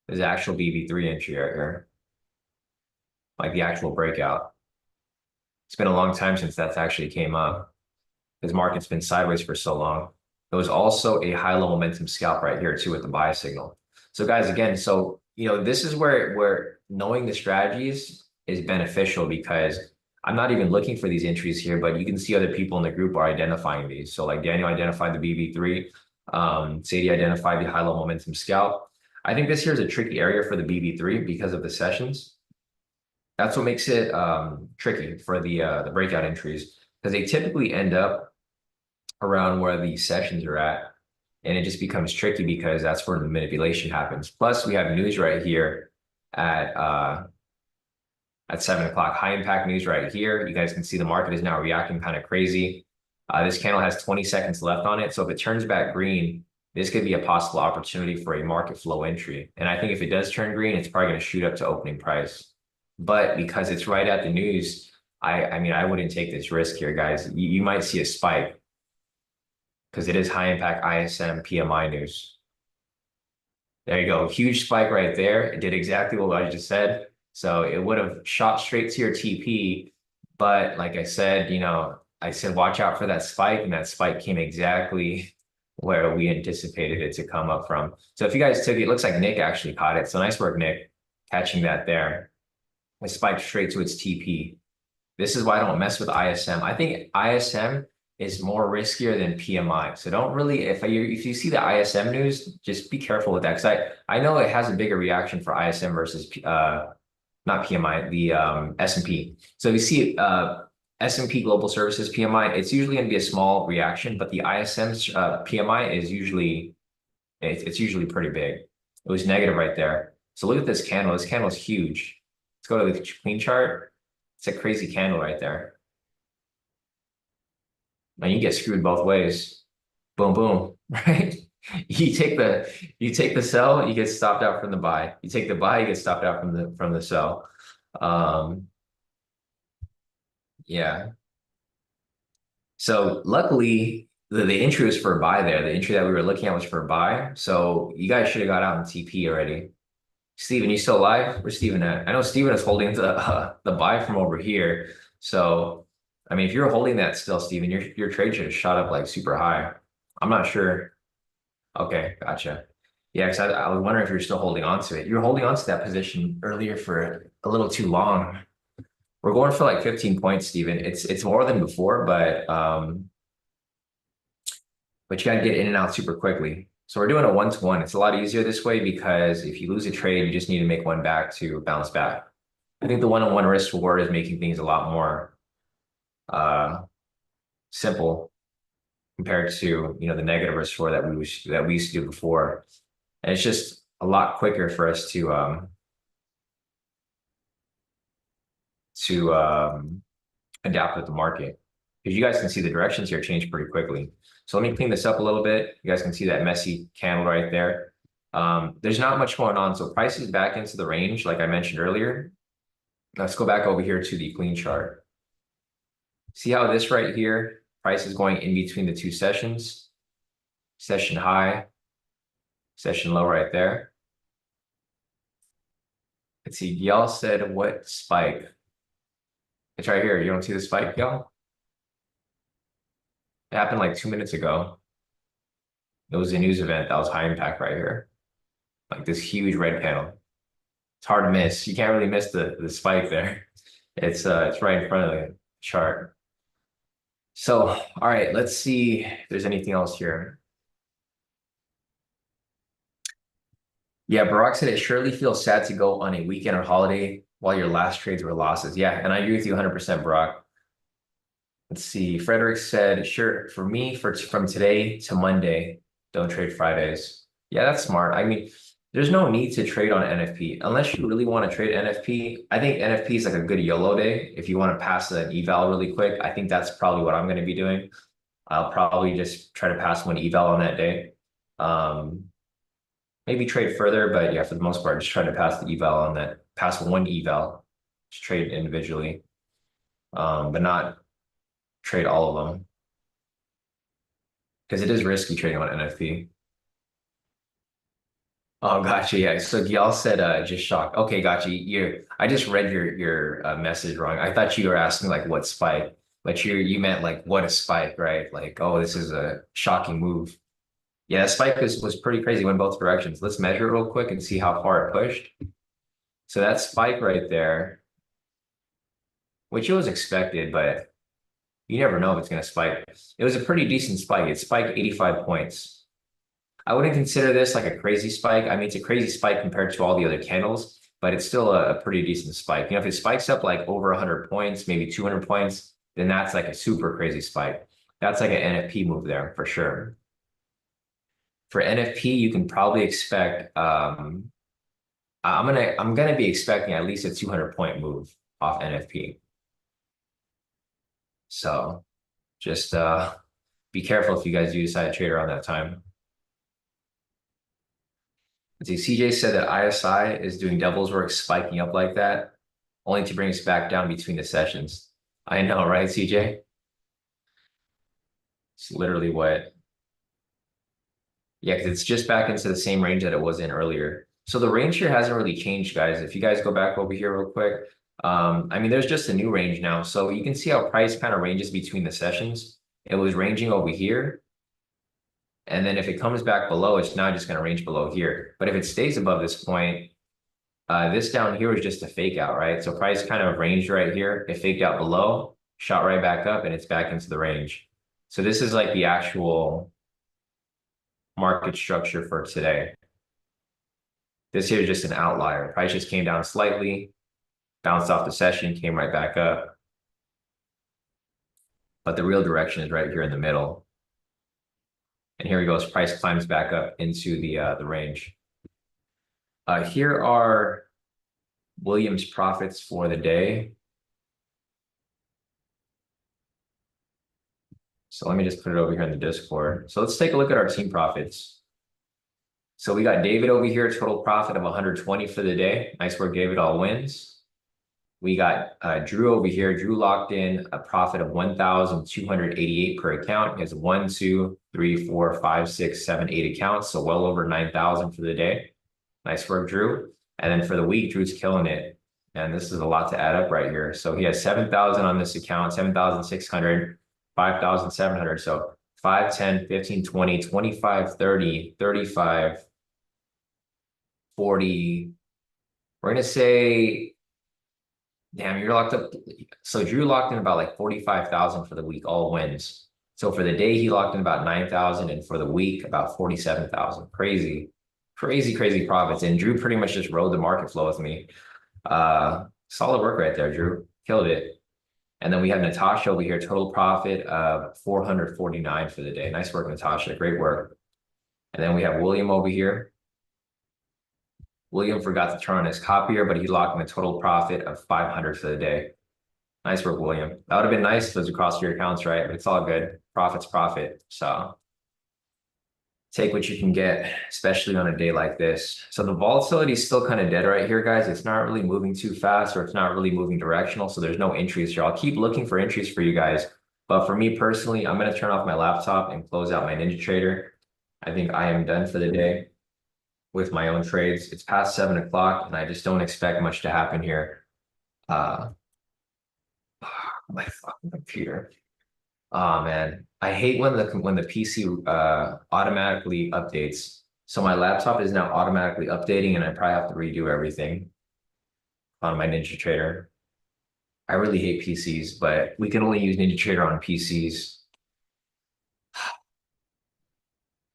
There's an actual BV3 entry right here, like the actual breakout. It's been a long time since that's actually came up because market's been sideways for so long. There was also a high-low momentum scalp right here too with the buy signal. So guys, again, so this is where knowing the strategies is beneficial because I'm not even looking for these entries here, but you can see other people in the group are identifying these. So like Daniel identified the BV3, Sadie identified the high-low momentum scalp. I think this here is a tricky area for the BV3 because of the sessions. That's what makes it tricky for the breakout entries because they typically end up around where the sessions are at. And it just becomes tricky because that's where the manipulation happens. Plus, we have news right here at 7 o'clock. High impact news right here. You guys can see the market is now reacting kind of crazy. This candle has 20 seconds left on it. So if it turns back green, this could be a possible opportunity for a market flow entry. And I think if it does turn green, it's probably going to shoot up to opening price. But because it's right at the news, I mean, I wouldn't take this risk here, guys. You might see a spike because it is high impact ISM PMI news. There you go. Huge spike right there. It did exactly what I just said. So it would have shot straight to your TP. But like I said, I said, watch out for that spike. And that spike came exactly where we anticipated it to come up from. So if you guys took it, it looks like Nick actually caught it. So nice work, Nick, catching that there. It spiked straight to its TP. This is why I don't mess with ISM. I think ISM is more riskier than PMI. So don't really, if you see the ISM news, just be careful with that. Because I know it has a bigger reaction for ISM versus not PMI, the S&P. So if you see S&P Global Services PMI, it's usually going to be a small reaction, but the ISM's PMI is usually, it's usually pretty big. It was negative right there. So look at this candle. This candle is huge. Let's go to the clean chart. It's a crazy candle right there. And you get screwed both ways. Boom, boom, right? You take the sell, you get stopped out from the buy. You take the buy, you get stopped out from the sell. Yeah. So luckily, the entry was for a buy there. The entry that we were looking at was for a buy. So you guys should have got out in TP already. Steven, you still alive? Where's Steven at? I know Steven is holding the buy from over here. So, I mean, if you're holding that still, Steven, your trade should have shot up like super high. I'm not sure. Okay, gotcha. Yeah, because I was wondering if you're still holding on to it. You're holding on to that position earlier for a little too long. We're going for like 15 points, Steven. It's more than before, but you gotta get in and out super quickly. So we're doing a 1-to-1. It's a lot easier this way because if you lose a trade, you just need to make one back to bounce back. I think the one-on-one risk reward is making things a lot more simple compared to the negative risk score that we used to do before. And it's just a lot quicker for us to adapt with the market. because you guys can see the directions here change pretty quickly. So let me clean this up a little bit. You guys can see that messy candle right there. There's not much going on. So price is back into the range, like I mentioned earlier. Let's go back over here to the clean chart. See how this right here, price is going in between the two sessions. Session high, session low right there. Let's see, y'all said what spike? It's right here. You don't see the spike, y'all? It happened like 2 minutes ago. It was a news event that was high impact right here. Like this huge red panel. It's hard to miss. You can't really miss the spike there. It's right in front of the chart. So, all right, let's see if there's anything else here. Yeah, Barack said it surely feels sad to go on a weekend or holiday while your last trades were losses. Yeah, and I agree with you 100%, Barack. Let's see. Frederick said, sure, for me, from today to Monday, don't trade Fridays. Yeah, that's smart. I mean, there's no need to trade on NFP unless you really want to trade NFP. I think NFP is like a good YOLO day. If you want to pass an eval really quick, I think that's probably what I'm going to be doing. I'll probably just try to pass one eval on that day. Maybe trade further, but yeah, for the most part, just try to pass the eval on that, pass one eval, just trade individually, but not trade all of them because it is risky trading on NFP. Oh, gotcha. Yeah. So y'all said just shocked. Okay, gotcha. I just read your message wrong. I thought you were asking like what spike, but you meant like what a spike, right? Like, oh, this is a shocking move. Yeah, spike was pretty crazy, went both directions. Let's measure it real quick and see how far it pushed. So that spike right there, which it was expected, but you never know if it's going to spike. It was a pretty decent spike. It spiked 85 points. I wouldn't consider this like a crazy spike. I mean, it's a crazy spike compared to all the other candles, but it's still a pretty decent spike. You know, if it spikes up like over 100 points, maybe 200 points, then that's like a super crazy spike. That's like an NFP move there for sure. For NFP, you can probably expect I'm gonna be expecting at least a 200 point move off NFP. So just be careful if you guys do decide to trade around that time. Let's see, CJ said that ISI is doing devil's work spiking up like that, only to bring us back down between the sessions. I know, right, CJ? It's literally what. Yeah, because it's just back into the same range that it was in earlier. So the range here hasn't really changed, guys. If you guys go back over here real quick, I mean, there's just a new range now. So you can see how price kind of ranges between the sessions. It was ranging over here. And then if it comes back below, it's now just going to range below here. But if it stays above this point, this down here is just a fake out, right? So price kind of ranged right here. It faked out below, shot right back up, and it's back into the range. So this is like the actual market structure for today. This here is just an outlier. Price just came down slightly, bounced off the session, came right back up. But the real direction is right here in the middle. And here we go. Price climbs back up into the range. Here are Williams' profits for the day. So let me just put it over here in the Discord. So let's take a look at our team profits. So we got David over here, total profit of 120 for the day. Nice work, David, all wins. We got Drew over here. Drew locked in a profit of 1,288 per account. He has 1, 2, 3, 4, 5, 6, 7, 8 accounts. So well over 9,000 for the day. Nice work, Drew. And then for the week, Drew's killing it. And this is a lot to add up right here. So he has 7,000 on this account, 7,600, 5,700. So 5, 10, 15, 20, 25, 30, 35, 40. We're going to say, damn, you're locked up. So Drew locked in about like 45,000 for the week, all wins. So for the day, he locked in about 9,000, and for the week, about 47,000. Crazy, crazy, crazy profits. And Drew pretty much just rode the market flow with me. Solid work right there, Drew. Killed it. And then we have Natasha over here, total profit of 449 for the day. Nice work, Natasha. Great work. And then we have William over here. William forgot to turn on his copier, but he locked in a total profit of 500 for the day. Nice work, William. That would have been nice if it was across your accounts, right? But it's all good. Profit's profit. So take what you can get, especially on a day like this. So the volatility is still kind of dead right here, guys. It's not really moving too fast, or it's not really moving directional. So there's no entries here. I'll keep looking for entries for you guys. But for me personally, I'm going to turn off my laptop and close out my NinjaTrader. I think I am done for the day with my own trades. It's past 7 o'clock and I just don't expect much to happen here. My fucking computer. Oh man, I hate when the PC automatically updates. So my laptop is now automatically updating, and I probably have to redo everything on my NinjaTrader. I really hate PCs, but we can only use NinjaTrader on PCs.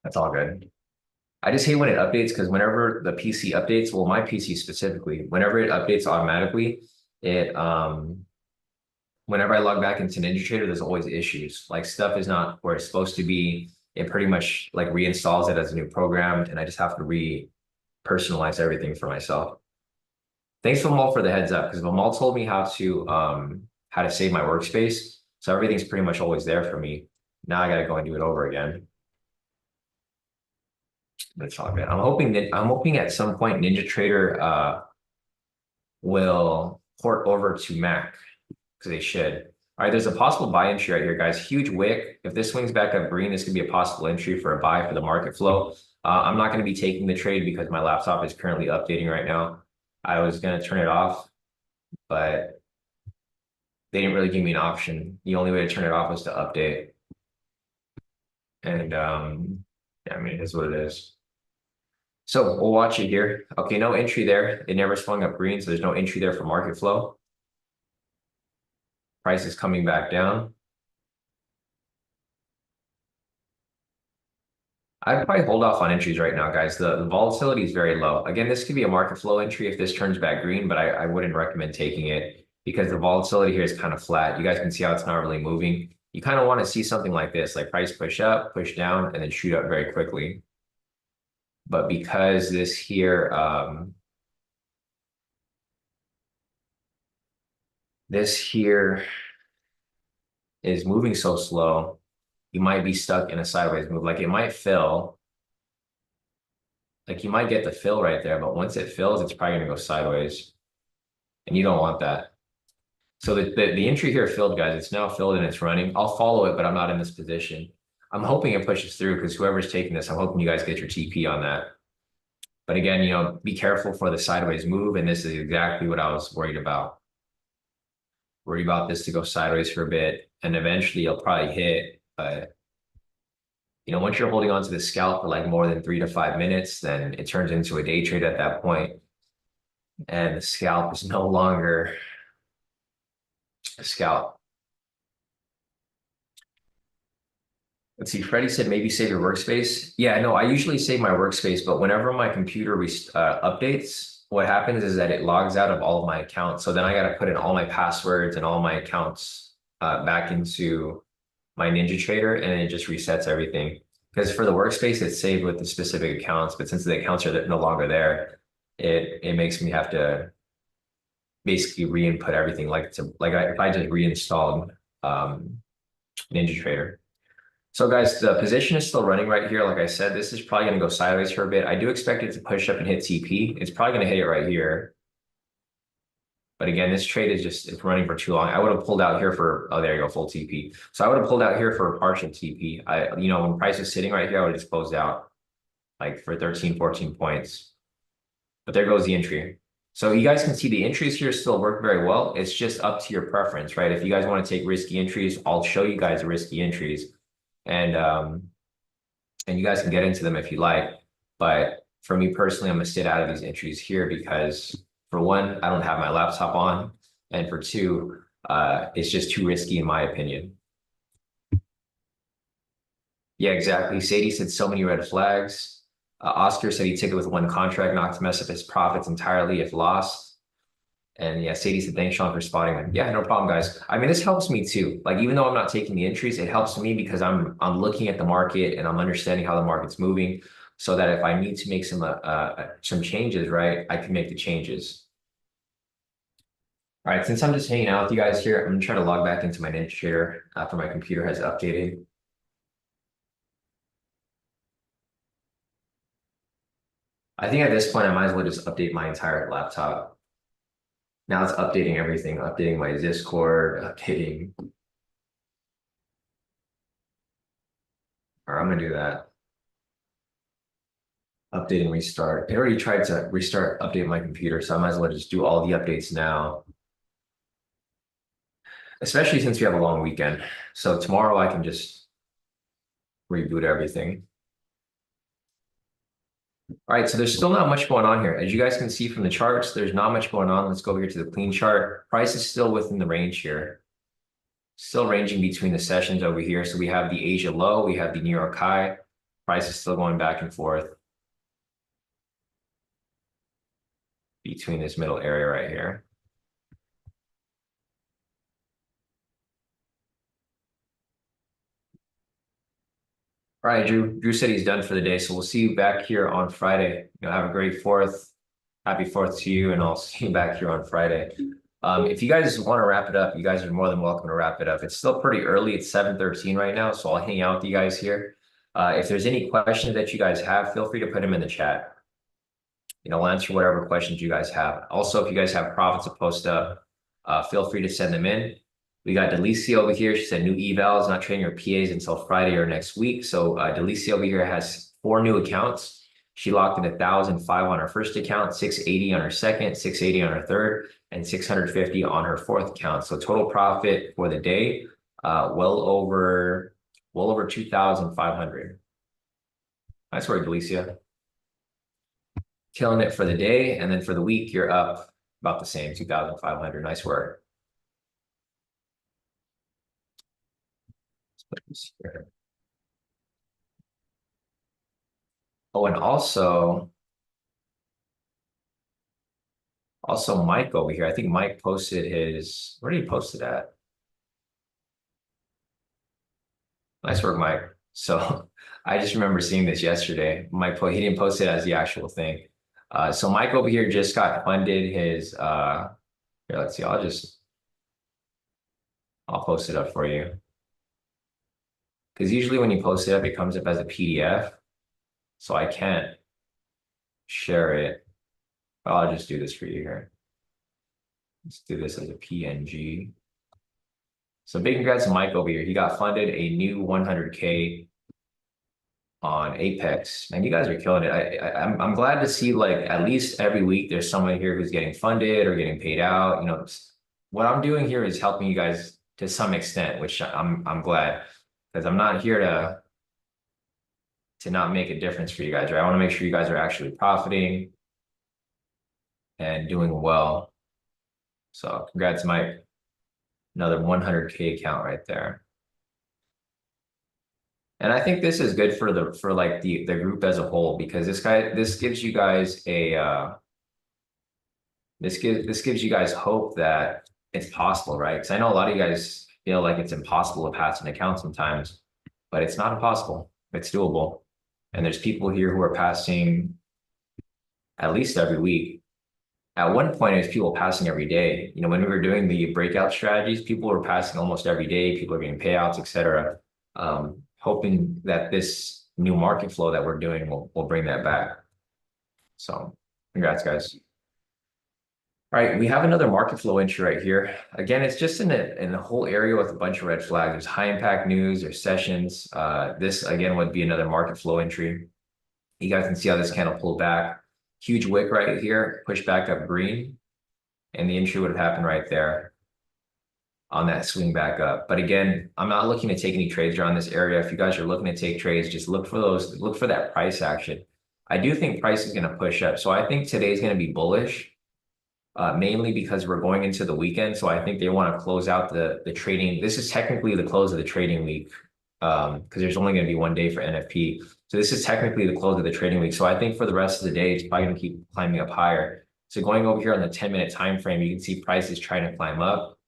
That's all good. I just hate when it updates because whenever the PC updates, well, my PC specifically, whenever it updates automatically, it whenever I log back into NinjaTrader, there's always issues. Like stuff is not where it's supposed to be. It pretty much like reinstalls it as a new program, and I just have to re-personalize everything for myself. Thanks Vimal for the heads up, because Vimal told me how to save my workspace. So everything's pretty much always there for me. Now I gotta go and do it over again. That's all good. I'm hoping at some point NinjaTrader will port over to Mac, because they should. All right, there's a possible buy entry right here, guys. Huge wick. If this swings back up green, this could be a possible entry for a buy for the market flow. I'm not going to be taking the trade because my laptop is currently updating right now. I was going to turn it off, but they didn't really give me an option. The only way to turn it off was to update. And yeah, I mean, it is what it is. So we'll watch it here. Okay, no entry there. It never swung up green, so there's no entry there for market flow. Price is coming back down. I'd probably hold off on entries right now, guys. The volatility is very low. Again, this could be a market flow entry if this turns back green, but I wouldn't recommend taking it because the volatility here is kind of flat. You guys can see how it's not really moving. You kind of want to see something like this, like price push up, push down, and then shoot up very quickly. But because this here, this here is moving so slow, you might be stuck in a sideways move. Like it might fill. Like you might get the fill right there, but once it fills, it's probably gonna go sideways. And you don't want that. So the entry here filled, guys. It's now filled and it's running. I'll follow it, but I'm not in this position. I'm hoping it pushes through because whoever's taking this, I'm hoping you guys get your TP on that. But again, be careful for the sideways move. And this is exactly what I was worried about. Worried about this to go sideways for a bit. And eventually you'll probably hit. But, once you're holding on to the scalp for like more than 3 to 5 minutes, then it turns into a day trade at that point. And the scalp is no longer a scalp. Let's see, Freddie said maybe save your workspace. Yeah, no, I usually save my workspace, but whenever my computer updates, what happens is that it logs out of all of my accounts. So then I got to put in all my passwords and all my accounts back into my NinjaTrader, and it just resets everything. Because for the workspace, it's saved with the specific accounts, but since the accounts are no longer there, it makes me have to basically re-input everything. If I just reinstalled NinjaTrader. So guys, the position is still running right here. Like I said, this is probably going to go sideways for a bit. I do expect it to push up and hit TP. It's probably going to hit it right here. But again, this trade is it's running for too long. I would have pulled out here for, oh, there you go, full TP. So I would have pulled out here for a partial TP. When price is sitting right here, I would have just closed out like for 13, 14 points. But there goes the entry. So you guys can see the entries here still work very well. It's just up to your preference, right? If you guys want to take risky entries, I'll show you guys risky entries. And you guys can get into them if you like. But for me personally, I'm gonna sit out of these entries here because for one, I don't have my laptop on. And for two, it's just too risky in my opinion. Yeah, exactly. Sadie said so many red flags. Oscar said he took it with one contract, not to mess up his profits entirely if lost. And yeah, Sadie said, thanks, Sean, for spotting them. Yeah, no problem, guys. I mean, this helps me too. Like, even though I'm not taking the entries, it helps me because I'm looking at the market and I'm understanding how the market's moving so that if I need to make some changes, right, I can make the changes. All right, since I'm just hanging out with you guys here, I'm gonna try to log back into my Ninja Trader after my computer has updated. I think at this point, I might as well just update my entire laptop. Now it's updating everything, updating my Discord, updating. All right, I'm gonna do that. Update and restart. It already tried to restart, update my computer, so I might as well just do all the updates now. Especially since we have a long weekend. So tomorrow I can just reboot everything. All right, so there's still not much going on here. As you guys can see from the charts, there's not much going on. Let's go over here to the clean chart. Price is still within the range here. Still ranging between the sessions over here. So we have the Asia low, we have the New York high. Price is still going back and forth between this middle area right here. All right, Drew. Drew said he's done for the day, so we'll see you back here on Friday. Have a great Fourth. Happy Fourth to you, and I'll see you back here on Friday. If you guys want to wrap it up, you guys are more than welcome to wrap it up. It's still pretty early. It's 7:13 right now, so I'll hang out with you guys here. If there's any questions that you guys have, feel free to put them in the chat. I'll answer whatever questions you guys have. Also, if you guys have profits to post up, feel free to send them in. We got Delicia over here. She said new evals, not trading your PAs until Friday or next week. So Delicia over here has 4 new accounts. She locked in 1,005 on her first account, 680 on her second, 680 on her third, and 650 on her fourth account. So total profit for the day, well over 2,500. Nice work, Delicia. Killing it for the day, and then for the week, you're up about the same, 2,500. Nice work. Oh, and also Mike over here. I think Mike posted his, where did he post it at? Nice work, Mike. So I just remember seeing this yesterday. He didn't post it as the actual thing. So Mike over here just got funded his here, let's see, I'll post it up for you. Because usually when you post it up, it comes up as a PDF. So I can't share it. I'll just do this for you here. Let's do this as a PNG. So big congrats to Mike over here. He got funded a new 100K on Apex. Man, you guys are killing it. I'm glad to see, like, at least every week there's someone here who's getting funded or getting paid out. What I'm doing here is helping you guys to some extent, which I'm glad, because I'm not here to not make a difference for you guys, right? I want to make sure you guys are actually profiting and doing well. So congrats, Mike. Another 100K account right there. And I think this is good for the group as a whole, because this gives you guys this gives you guys hope that it's possible, right? Because I know a lot of you guys feel like it's impossible to pass an account sometimes, but it's not impossible. It's doable. And there's people here who are passing at least every week. At one point, it was people passing every day. When we were doing the breakout strategies, people were passing almost every day. People are getting payouts, etc. Hoping that this new market flow that we're doing will bring that back. So congrats, guys. All right, we have another market flow entry right here. Again, it's just in a whole area with a bunch of red flags. There's high impact news, there's sessions. This again would be another market flow entry. You guys can see how this candle pulled back. Huge wick right here, push back up green, and the entry would have happened right there on that swing back up. But again, I'm not looking to take any trades around this area. If you guys are looking to take trades, just look for that price action. I do think price is going to push up. So I think today's going to be bullish, mainly because we're going into the weekend. So I think they want to close out the trading. This is technically the close of the trading week, because there's only going to be one day for NFP. So this is technically the close of the trading week. So I think for the rest of the day, it's probably going to keep climbing up higher. So going over here on the 10-minute time frame, you can see price is trying to climb up.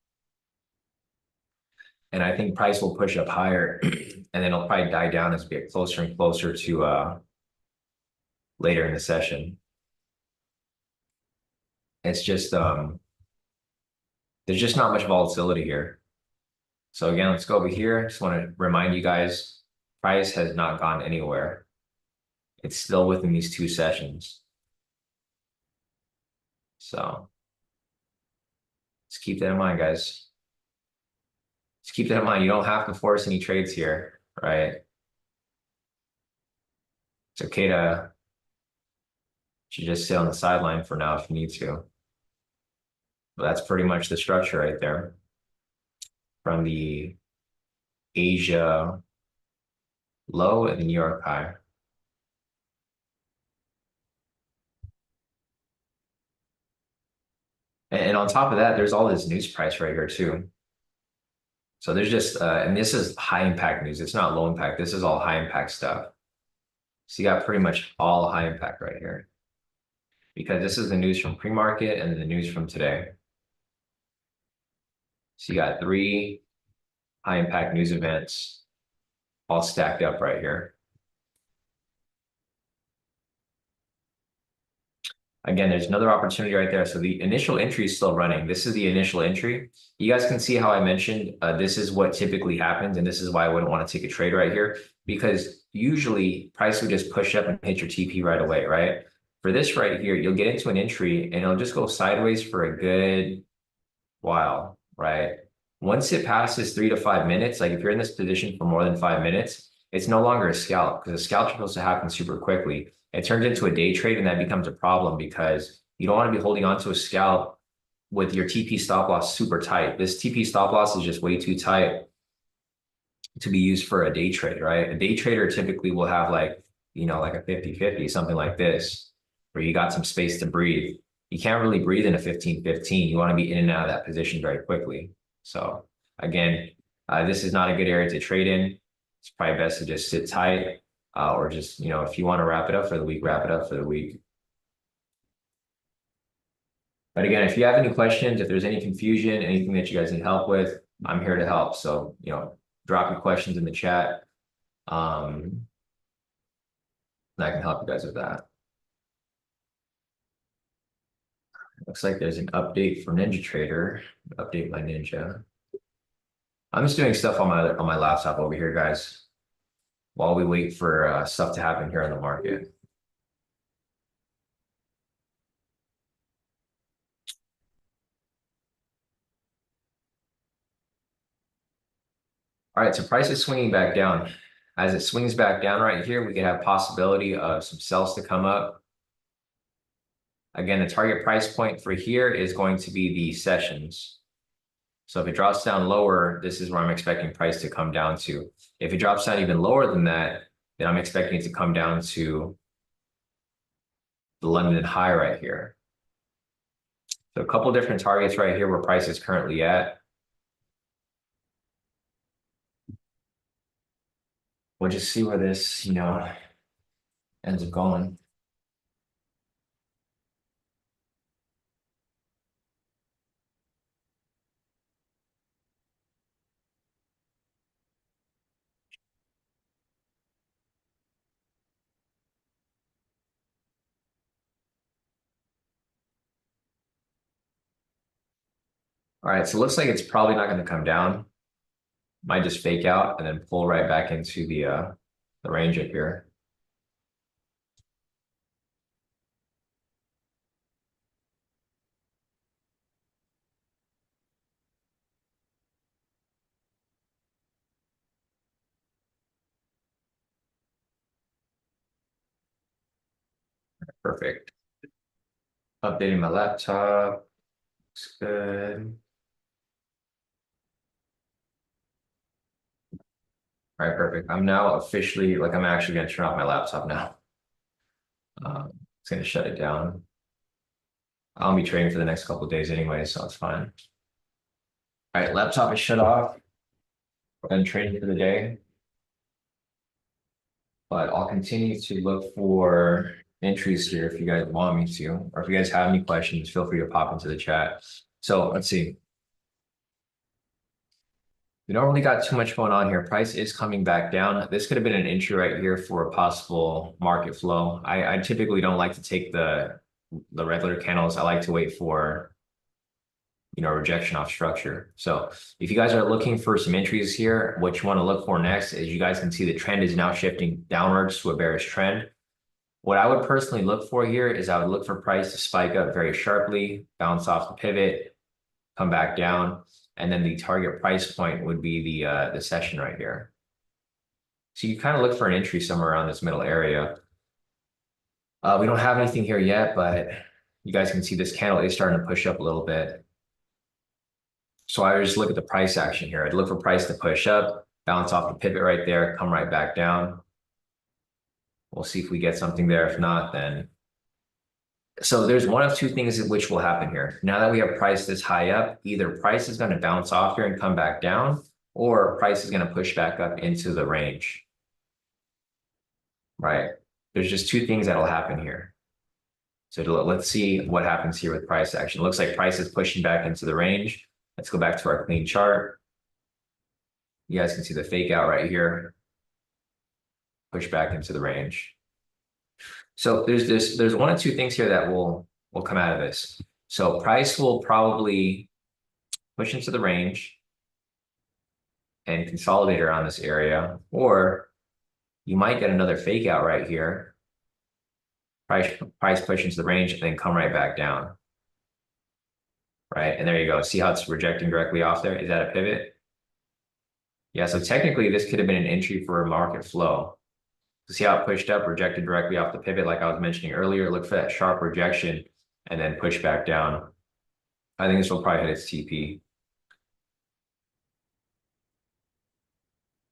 And I think price will push up higher, and then it'll probably die down as we get closer and closer to later in the session. It's just There's just not much volatility here. So again, let's go over here. Just want to remind you guys, price has not gone anywhere. It's still within these 2 sessions. So just keep that in mind, guys. Just keep that in mind. You don't have to force any trades here, right? It's okay to just sit on the sideline for now if you need to. But that's pretty much the structure right there from the Asia low and the New York high. And on top of that, there's all this news price right here too. So there's just, and this is high impact news. It's not low impact. This is all high impact stuff. So you got pretty much all high impact right here because this is the news from pre-market and then the news from today. So you got 3 high impact news events all stacked up right here. Again, there's another opportunity right there. So the initial entry is still running. This is the initial entry. You guys can see how I mentioned this is what typically happens, and this is why I wouldn't want to take a trade right here, because usually price would just push up and hit your TP right away, right? For this right here, you'll get into an entry and it'll just go sideways for a good while, right? Once it passes 3 to 5 minutes, like if you're in this position for more than 5 minutes, it's no longer a scalp because a scalp is supposed to happen super quickly. It turns into a day trade and that becomes a problem because you don't want to be holding on to a scalp with your TP stop loss super tight. This TP stop loss is just way too tight to be used for a day trade, right? A day trader typically will have like, like a 50-50, something like this, where you got some space to breathe. You can't really breathe in a 15-15. You want to be in and out of that position very quickly. So again, this is not a good area to trade in. It's probably best to just sit tight or just, if you want to wrap it up for the week, wrap it up for the week. But again, if you have any questions, if there's any confusion, anything that you guys need help with, I'm here to help. So, drop your questions in the chat. And I can help you guys with that. Looks like there's an update for NinjaTrader. Update my Ninja. I'm just doing stuff on my laptop over here, guys, while we wait for stuff to happen here in the market. All right, so price is swinging back down. As it swings back down right here, we can have possibility of some sells to come up. Again, the target price point for here is going to be the sessions. So if it drops down lower, this is where I'm expecting price to come down to. If it drops down even lower than that, then I'm expecting it to come down to the London high right here. So a couple different targets right here where price is currently at. We'll just see where this, ends up going. All right, so it looks like it's probably not going to come down. Might just fake out and then pull right back into the range up here. Perfect. Updating my laptop. Looks good. All right, perfect. I'm now officially, I'm actually going to turn off my laptop now. It's going to shut it down. I'll be trading for the next couple of days anyway, so it's fine. All right, laptop is shut off. We're done trading for the day. But I'll continue to look for entries here if you guys want me to, or if you guys have any questions, feel free to pop into the chat. So let's see. We don't really got too much going on here. Price is coming back down. This could have been an entry right here for a possible market flow. I typically don't like to take the regular candles. I like to wait for rejection off structure. So if you guys are looking for some entries here, what you want to look for next is you guys can see the trend is now shifting downwards to a bearish trend. What I would personally look for here is I would look for price to spike up very sharply, bounce off the pivot, come back down, and then the target price point would be the session right here. So you kind of look for an entry somewhere around this middle area. We don't have anything here yet, but you guys can see this candle is starting to push up a little bit. So I would just look at the price action here. I'd look for price to push up, bounce off the pivot right there, come right back down. We'll see if we get something there. If not, then. So there's one of two things which will happen here. Now that we have price this high up, either price is going to bounce off here and come back down, or price is going to push back up into the range. Right? There's just two things that'll happen here. So let's see what happens here with price action. It looks like price is pushing back into the range. Let's go back to our clean chart. You guys can see the fake out right here. Push back into the range. So there's one or two things here that will come out of this. So price will probably push into the range and consolidate around this area, or you might get another fake out right here. Price push into the range and then come right back down. Right, and there you go. See how it's rejecting directly off there? Is that a pivot? Yeah, so technically this could have been an entry for a market flow. See how it pushed up, rejected directly off the pivot, like I was mentioning earlier. Look for that sharp rejection and then push back down. I think this will probably hit its TP.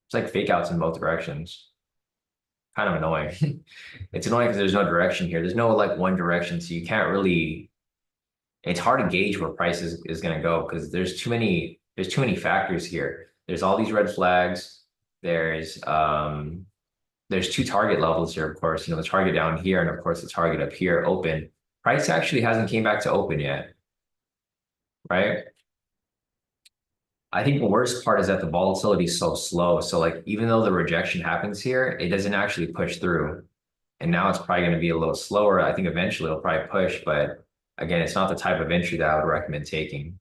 It's like fake outs in both directions. Kind of annoying. It's annoying because there's no direction here. There's no like one direction, so you can't really. It's hard to gauge where price is going to go because there's too many factors here. There's all these red flags. There's two target levels here, of course, the target down here and of course the target up here open. Price actually hasn't came back to open yet, right? I think the worst part is that the volatility is so slow. So like, even though the rejection happens here, it doesn't actually push through. And now it's probably going to be a little slower. I think eventually it'll probably push, but again, it's not the type of entry that I would recommend taking,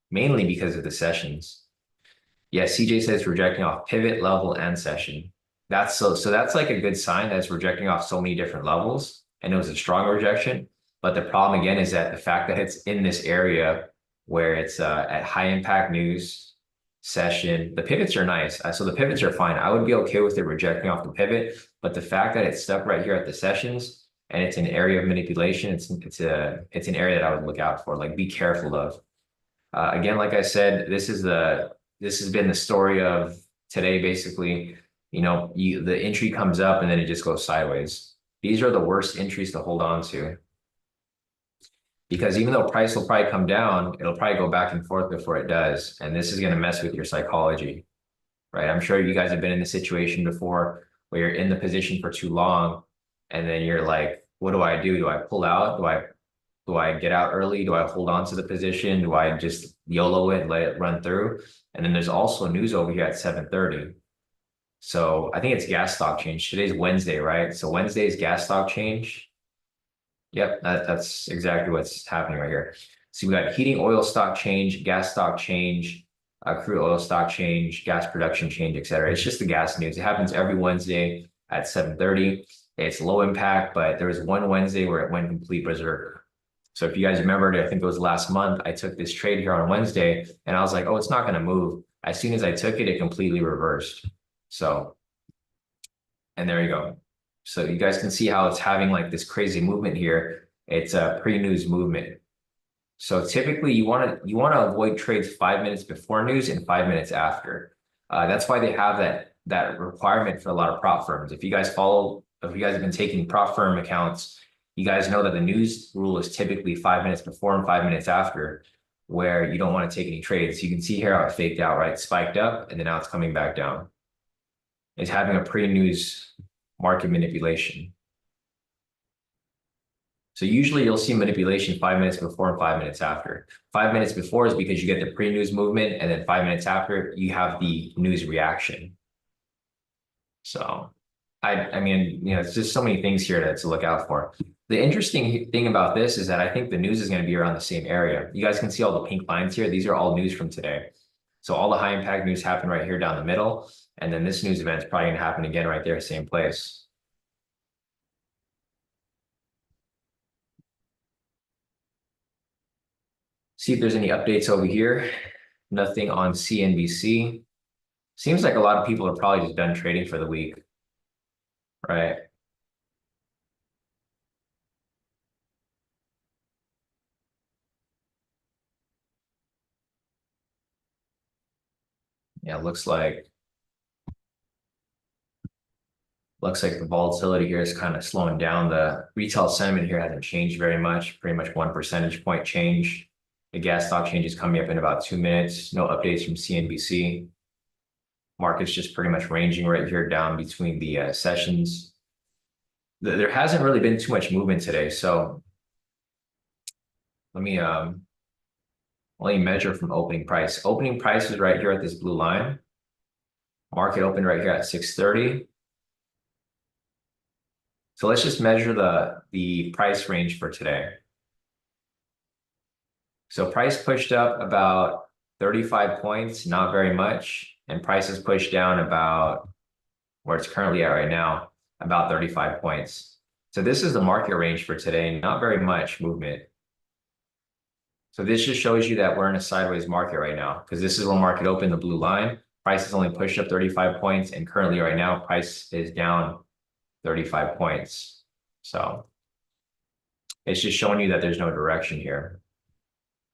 mainly because of the sessions. Yeah, CJ says rejecting off pivot, level, and session. That's so that's like a good sign that it's rejecting off so many different levels, and it was a strong rejection. But the problem again is that the fact that it's in this area where it's at high impact news session, the pivots are nice. So the pivots are fine. I would be okay with it rejecting off the pivot, but the fact that it's stuck right here at the sessions and it's an area of manipulation, it's an area that I would look out for. Like, be careful of. Again, like I said, this has been the story of today, basically. The entry comes up and then it just goes sideways. These are the worst entries to hold on to. Because even though price will probably come down, it'll probably go back and forth before it does. And this is going to mess with your psychology, right? I'm sure you guys have been in the situation before where you're in the position for too long and then you're like, what do I do? Do I pull out? Do I get out early? Do I hold on to the position? Do I just YOLO it and let it run through? And then there's also news over here at 7:30. So I think it's gas stock change. Today's Wednesday, right? So Wednesday's gas stock change. Yep, that's exactly what's happening right here. So we got heating oil stock change, gas stock change, crude oil stock change, gas production change, etc. It's just the gas news. It happens every Wednesday at 7:30. It's low impact, but there was one Wednesday where it went complete berserk. So if you guys remembered, I think it was last month, I took this trade here on Wednesday and I was like, oh, it's not going to move. As soon as I took it, it completely reversed. So, and there you go. So you guys can see how it's having like this crazy movement here. It's a pre-news movement. So typically you want to avoid trades 5 minutes before news and 5 minutes after. That's why they have that requirement for a lot of prop firms. If you guys have been taking prop firm accounts, you guys know that the news rule is typically 5 minutes before and 5 minutes after, where you don't want to take any trades. You can see here how it faked out, right? Spiked up and then now it's coming back down. It's having a pre-news market manipulation. So usually you'll see manipulation 5 minutes before and 5 minutes after. 5 minutes before is because you get the pre-news movement, and then 5 minutes after you have the news reaction. So I mean, it's just so many things here to look out for. The interesting thing about this is that I think the news is going to be around the same area. You guys can see all the pink lines here. These are all news from today. So all the high impact news happened right here down the middle. And then this news event is probably going to happen again right there, same place. See if there's any updates over here. Nothing on CNBC. Seems like a lot of people are probably just done trading for the week, right? Yeah, looks like the volatility here is kind of slowing down. The retail sentiment here hasn't changed very much, pretty much 1 percentage point change. The gas stock change is coming up in about 2 minutes. No updates from CNBC. Market's just pretty much ranging right here down between the sessions. There hasn't really been too much movement today. So let me measure from opening price. Opening price is right here at this blue line. Market opened right here at 630. So let's just measure the price range for today. So price pushed up about 35 points, not very much. And price is pushed down about where it's currently at right now, about 35 points. So this is the market range for today, not very much movement. So this just shows you that we're in a sideways market right now, because this is where market opened, the blue line. Price is only pushed up 35 points, and currently right now, price is down 35 points. So it's just showing you that there's no direction here.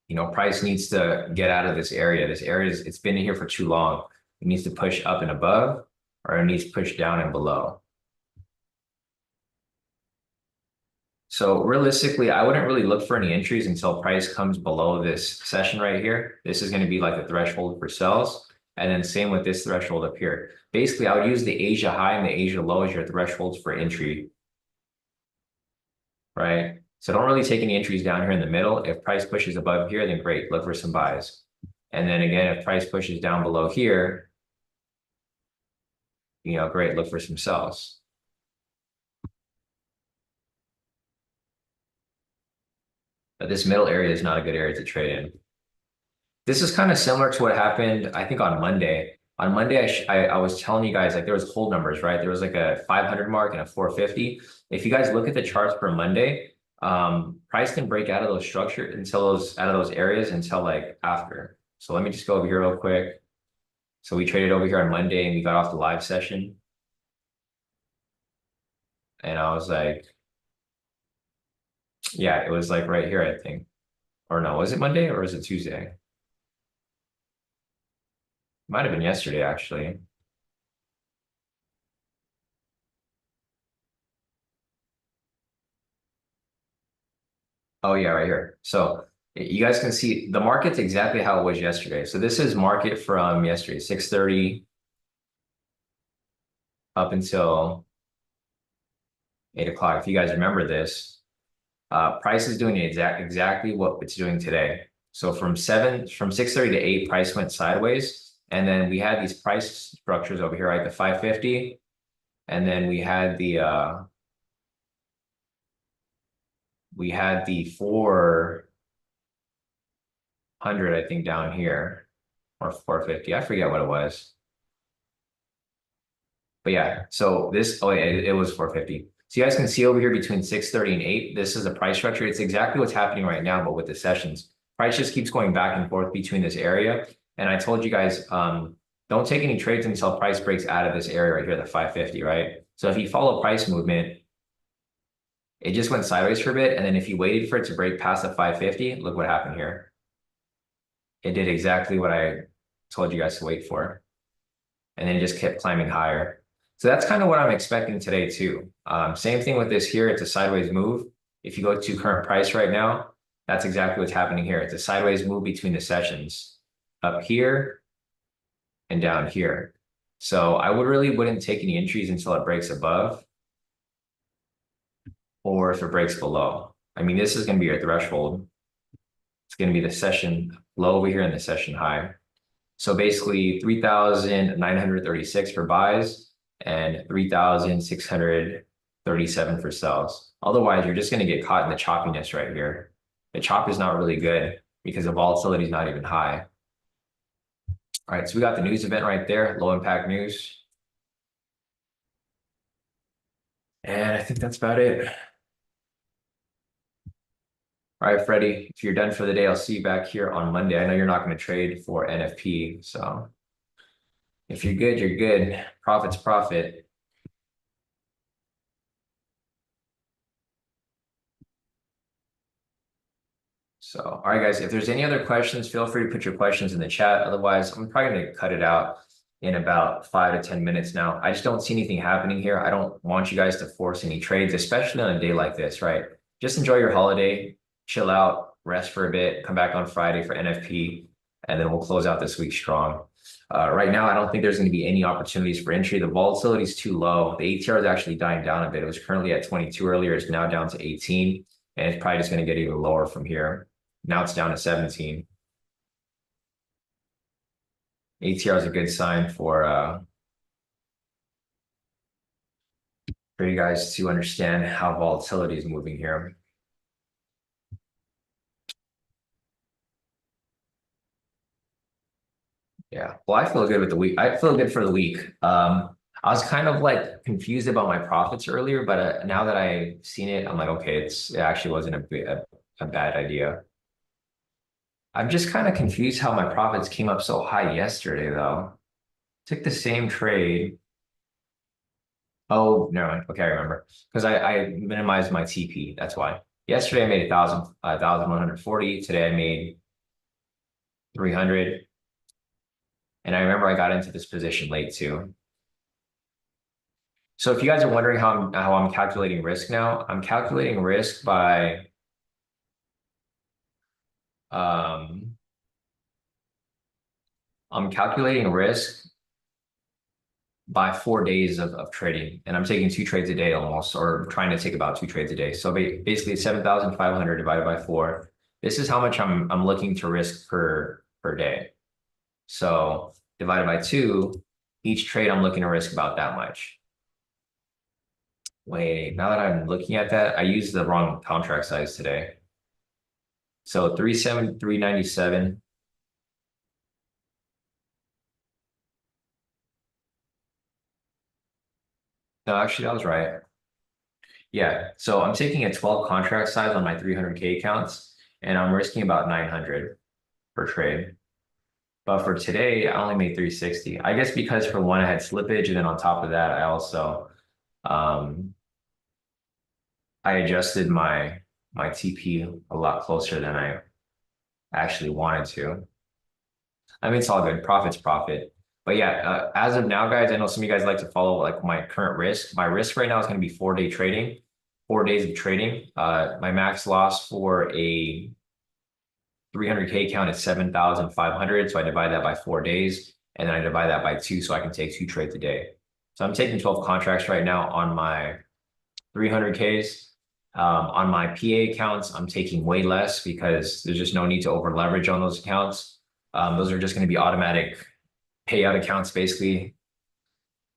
You know, price needs to get out of this area. This area it's been in here for too long. It needs to push up and above, or it needs to push down and below. So realistically, I wouldn't really look for any entries until price comes below this session right here. This is going to be like a threshold for sells. And then same with this threshold up here. Basically, I would use the Asia high and the Asia low as your thresholds for entry, right? So don't really take any entries down here in the middle. If price pushes above here, then great, look for some buys. And then again, if price pushes down below here, you know, great, look for some sells. But this middle area is not a good area to trade in. This is kind of similar to what happened, I think, on Monday. On Monday, I was telling you guys, like, there was hold numbers, right? There was like a 500 mark and a 450. If you guys look at the charts for Monday, price didn't break out of those structure until out of those areas until like after. So let me just go over here real quick. So we traded over here on Monday and we got off the live session. And I was like, yeah, it was like right here, I think. Or no, was it Monday or was it Tuesday? Might have been yesterday, actually. Oh yeah, right here. So you guys can see the market's exactly how it was yesterday. So this is market from yesterday, 6:30 up until 8 o'clock. If you guys remember this, price is doing exactly what it's doing today. So from 6:30 to 8, price went sideways. And then we had these price structures over here, right? The 550. And then we had the 400, I think, down here, or 450. I forget what it was. But yeah, so this, oh yeah, it was 450. So you guys can see over here between 6:30 and 8, this is a price structure. It's exactly what's happening right now, but with the sessions. Price just keeps going back and forth between this area. And I told you guys, don't take any trades until price breaks out of this area right here, the 550, right? So if you follow price movement, it just went sideways for a bit. And then if you waited for it to break past the 550, look what happened here. It did exactly what I told you guys to wait for. And then it just kept climbing higher. So that's kind of what I'm expecting today too. Same thing with this here. It's a sideways move. If you go to current price right now, that's exactly what's happening here. It's a sideways move between the sessions up here and down here. So I wouldn't take any entries until it breaks above or if it breaks below. I mean, this is going to be your threshold. It's going to be the session low over here and the session high. So basically 3,936 for buys and 3,630 37 for sells. Otherwise, you're just going to get caught in the choppiness right here. The chop is not really good because the volatility is not even high. All right, so we got the news event right there, low impact news. And I think that's about it. All right, Freddie, if you're done for the day, I'll see you back here on Monday. I know you're not going to trade for NFP, so if you're good, you're good. Profit's profit. So, all right, guys, if there's any other questions, feel free to put your questions in the chat. Otherwise, I'm probably going to cut it out in about 5 to 10 minutes now. I just don't see anything happening here. I don't want you guys to force any trades, especially on a day like this, right? Just enjoy your holiday, chill out, rest for a bit, come back on Friday for NFP, and then we'll close out this week strong. Right now, I don't think there's going to be any opportunities for entry. The volatility is too low. The ATR is actually dying down a bit. It was currently at 22 earlier. It's now down to 18, and it's probably just going to get even lower from here. Now it's down to 17. ATR is a good sign for you guys to understand how volatility is moving here. Yeah, well, I feel good with the week. I feel good for the week. I was kind of like confused about my profits earlier, but now that I've seen it, I'm like, okay, it actually wasn't a bad idea. I'm just kind of confused how my profits came up so high yesterday, though. Took the same trade. Oh, no. Okay, I remember. Because I minimized my TP. That's why. Yesterday I made 1,140. Today I made 300. And I remember I got into this position late too. So if you guys are wondering how I'm calculating risk now, I'm calculating risk by I'm calculating risk by 4 days of trading, and I'm taking 2 trades a day almost, or trying to take about 2 trades a day. So basically 7,500 divided by 4. This is how much I'm looking to risk per day. So divided by 2, each trade I'm looking to risk about that much. Wait, now that I'm looking at that, I used the wrong contract size today. So 397. No, actually, that was right. Yeah, so I'm taking a 12 contract size on my 300K accounts, and I'm risking about 900 per trade. But for today, I only made 360. I guess because for one, I had slippage, and then on top of that, I also I adjusted my TP a lot closer than I actually wanted to. I mean, it's all good. Profit's profit. But yeah, as of now, guys, I know some of you guys like to follow like my current risk. My risk right now is going to be 4-day trading, 4 days of trading. My max loss for a 300K account is 7,500. So I divide that by 4 days, and then I divide that by 2, so I can take 2 trades a day. So I'm taking 12 contracts right now on my 300Ks. On my PA accounts, I'm taking way less because there's just no need to over leverage on those accounts. Those are just going to be automatic payout accounts basically.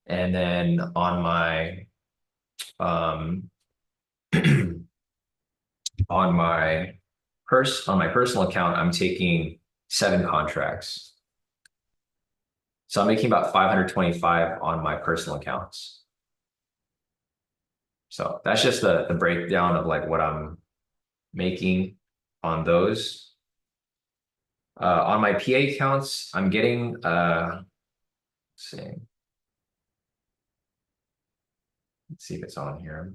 And then on my on my personal account, I'm taking 7 contracts. So I'm making about 525 on my personal accounts. So that's just the breakdown of like what I'm making on those. On my PA accounts, I'm getting let's see if it's on here.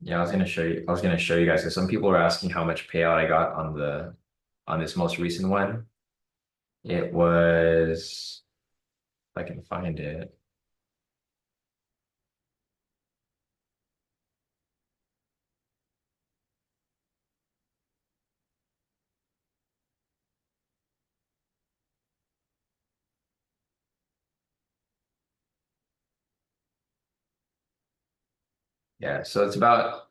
Yeah, I was gonna show you guys because some people are asking how much payout I got on this most recent one. It was, if I can find it. Yeah, so it's about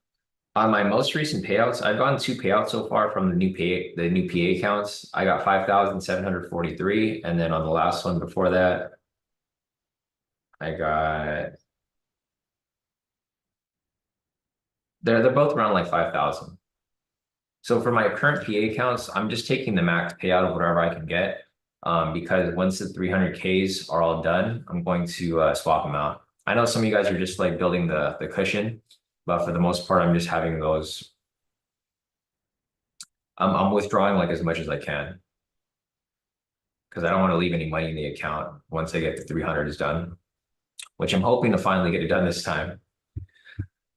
on my most recent payouts, I've gotten 2 payouts so far from the new PA accounts. I got 5,743, and then on the last one before that, I got They're both around like 5,000. So for my current PA accounts, I'm just taking the max payout of whatever I can get. Because once the 300Ks are all done, I'm going to swap them out. I know some of you guys are just like building the cushion, but for the most part, I'm just having those. I'm withdrawing like as much as I can because I don't want to leave any money in the account once I get the 300 is done, which I'm hoping to finally get it done this time.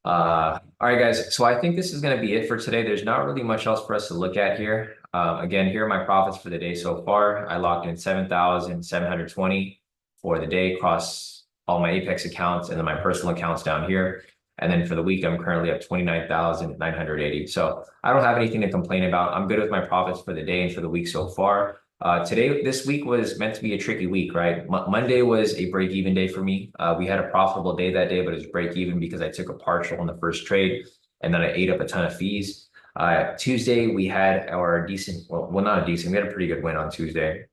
All right, guys. So I think this is going to be it for today. There's not really much else for us to look at here. Again, here are my profits for the day so far. I locked in 7,720 for the day across all my Apex accounts and then my personal accounts down here. And then for the week, I'm currently at 29,980. So I don't have anything to complain about. I'm good with my profits for the day and for the week so far. This week was meant to be a tricky week, right? Monday was a break-even day for me. We had a profitable day that day, but it was break-even because I took a partial on the first trade and then I ate up a ton of fees. Tuesday, we had our decent, well, not a decent, we had a pretty good win on Tuesday.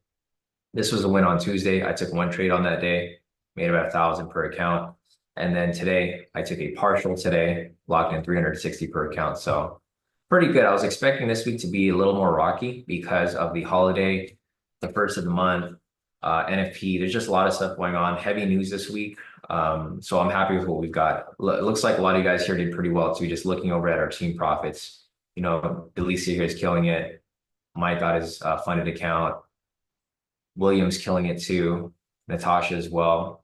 This was a win on Tuesday. I took one trade on that day, made about 1,000 per account. And then today, I took a partial today, locked in 360 per account. So pretty good. I was expecting this week to be a little more rocky because of the holiday, the first of the month, NFP. There's just a lot of stuff going on. Heavy news this week. So I'm happy with what we've got. It looks like a lot of you guys here did pretty well too, just looking over at our team profits. You know, Delicia here is killing it. Mike got his funded account. William's killing it too. Natasha as well.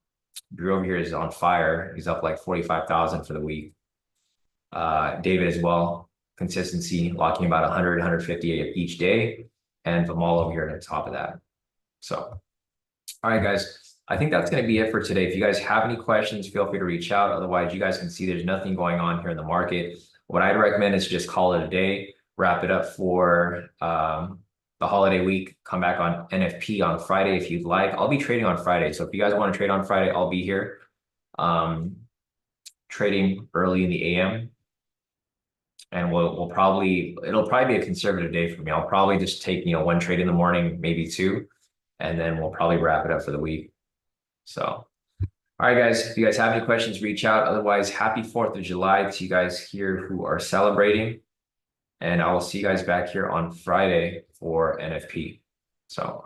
Drew over here is on fire. He's up like 45,000 for the week. David as well. Consistency, locking about 100, 150 each day. And Vimal over here at the top of that. So, all right, guys. I think that's going to be it for today. If you guys have any questions, feel free to reach out. Otherwise, you guys can see there's nothing going on here in the market. What I'd recommend is just call it a day, wrap it up for the holiday week, come back on NFP on Friday if you'd like. I'll be trading on Friday. So if you guys want to trade on Friday, I'll be here trading early in the AM. And it'll probably be a conservative day for me. I'll probably just take, one trade in the morning, maybe two, and then we'll probably wrap it up for the week. So, all right, guys, if you guys have any questions, reach out. Otherwise, happy 4th of July to you guys here who are celebrating. And I will see you guys back here on Friday for NFP. So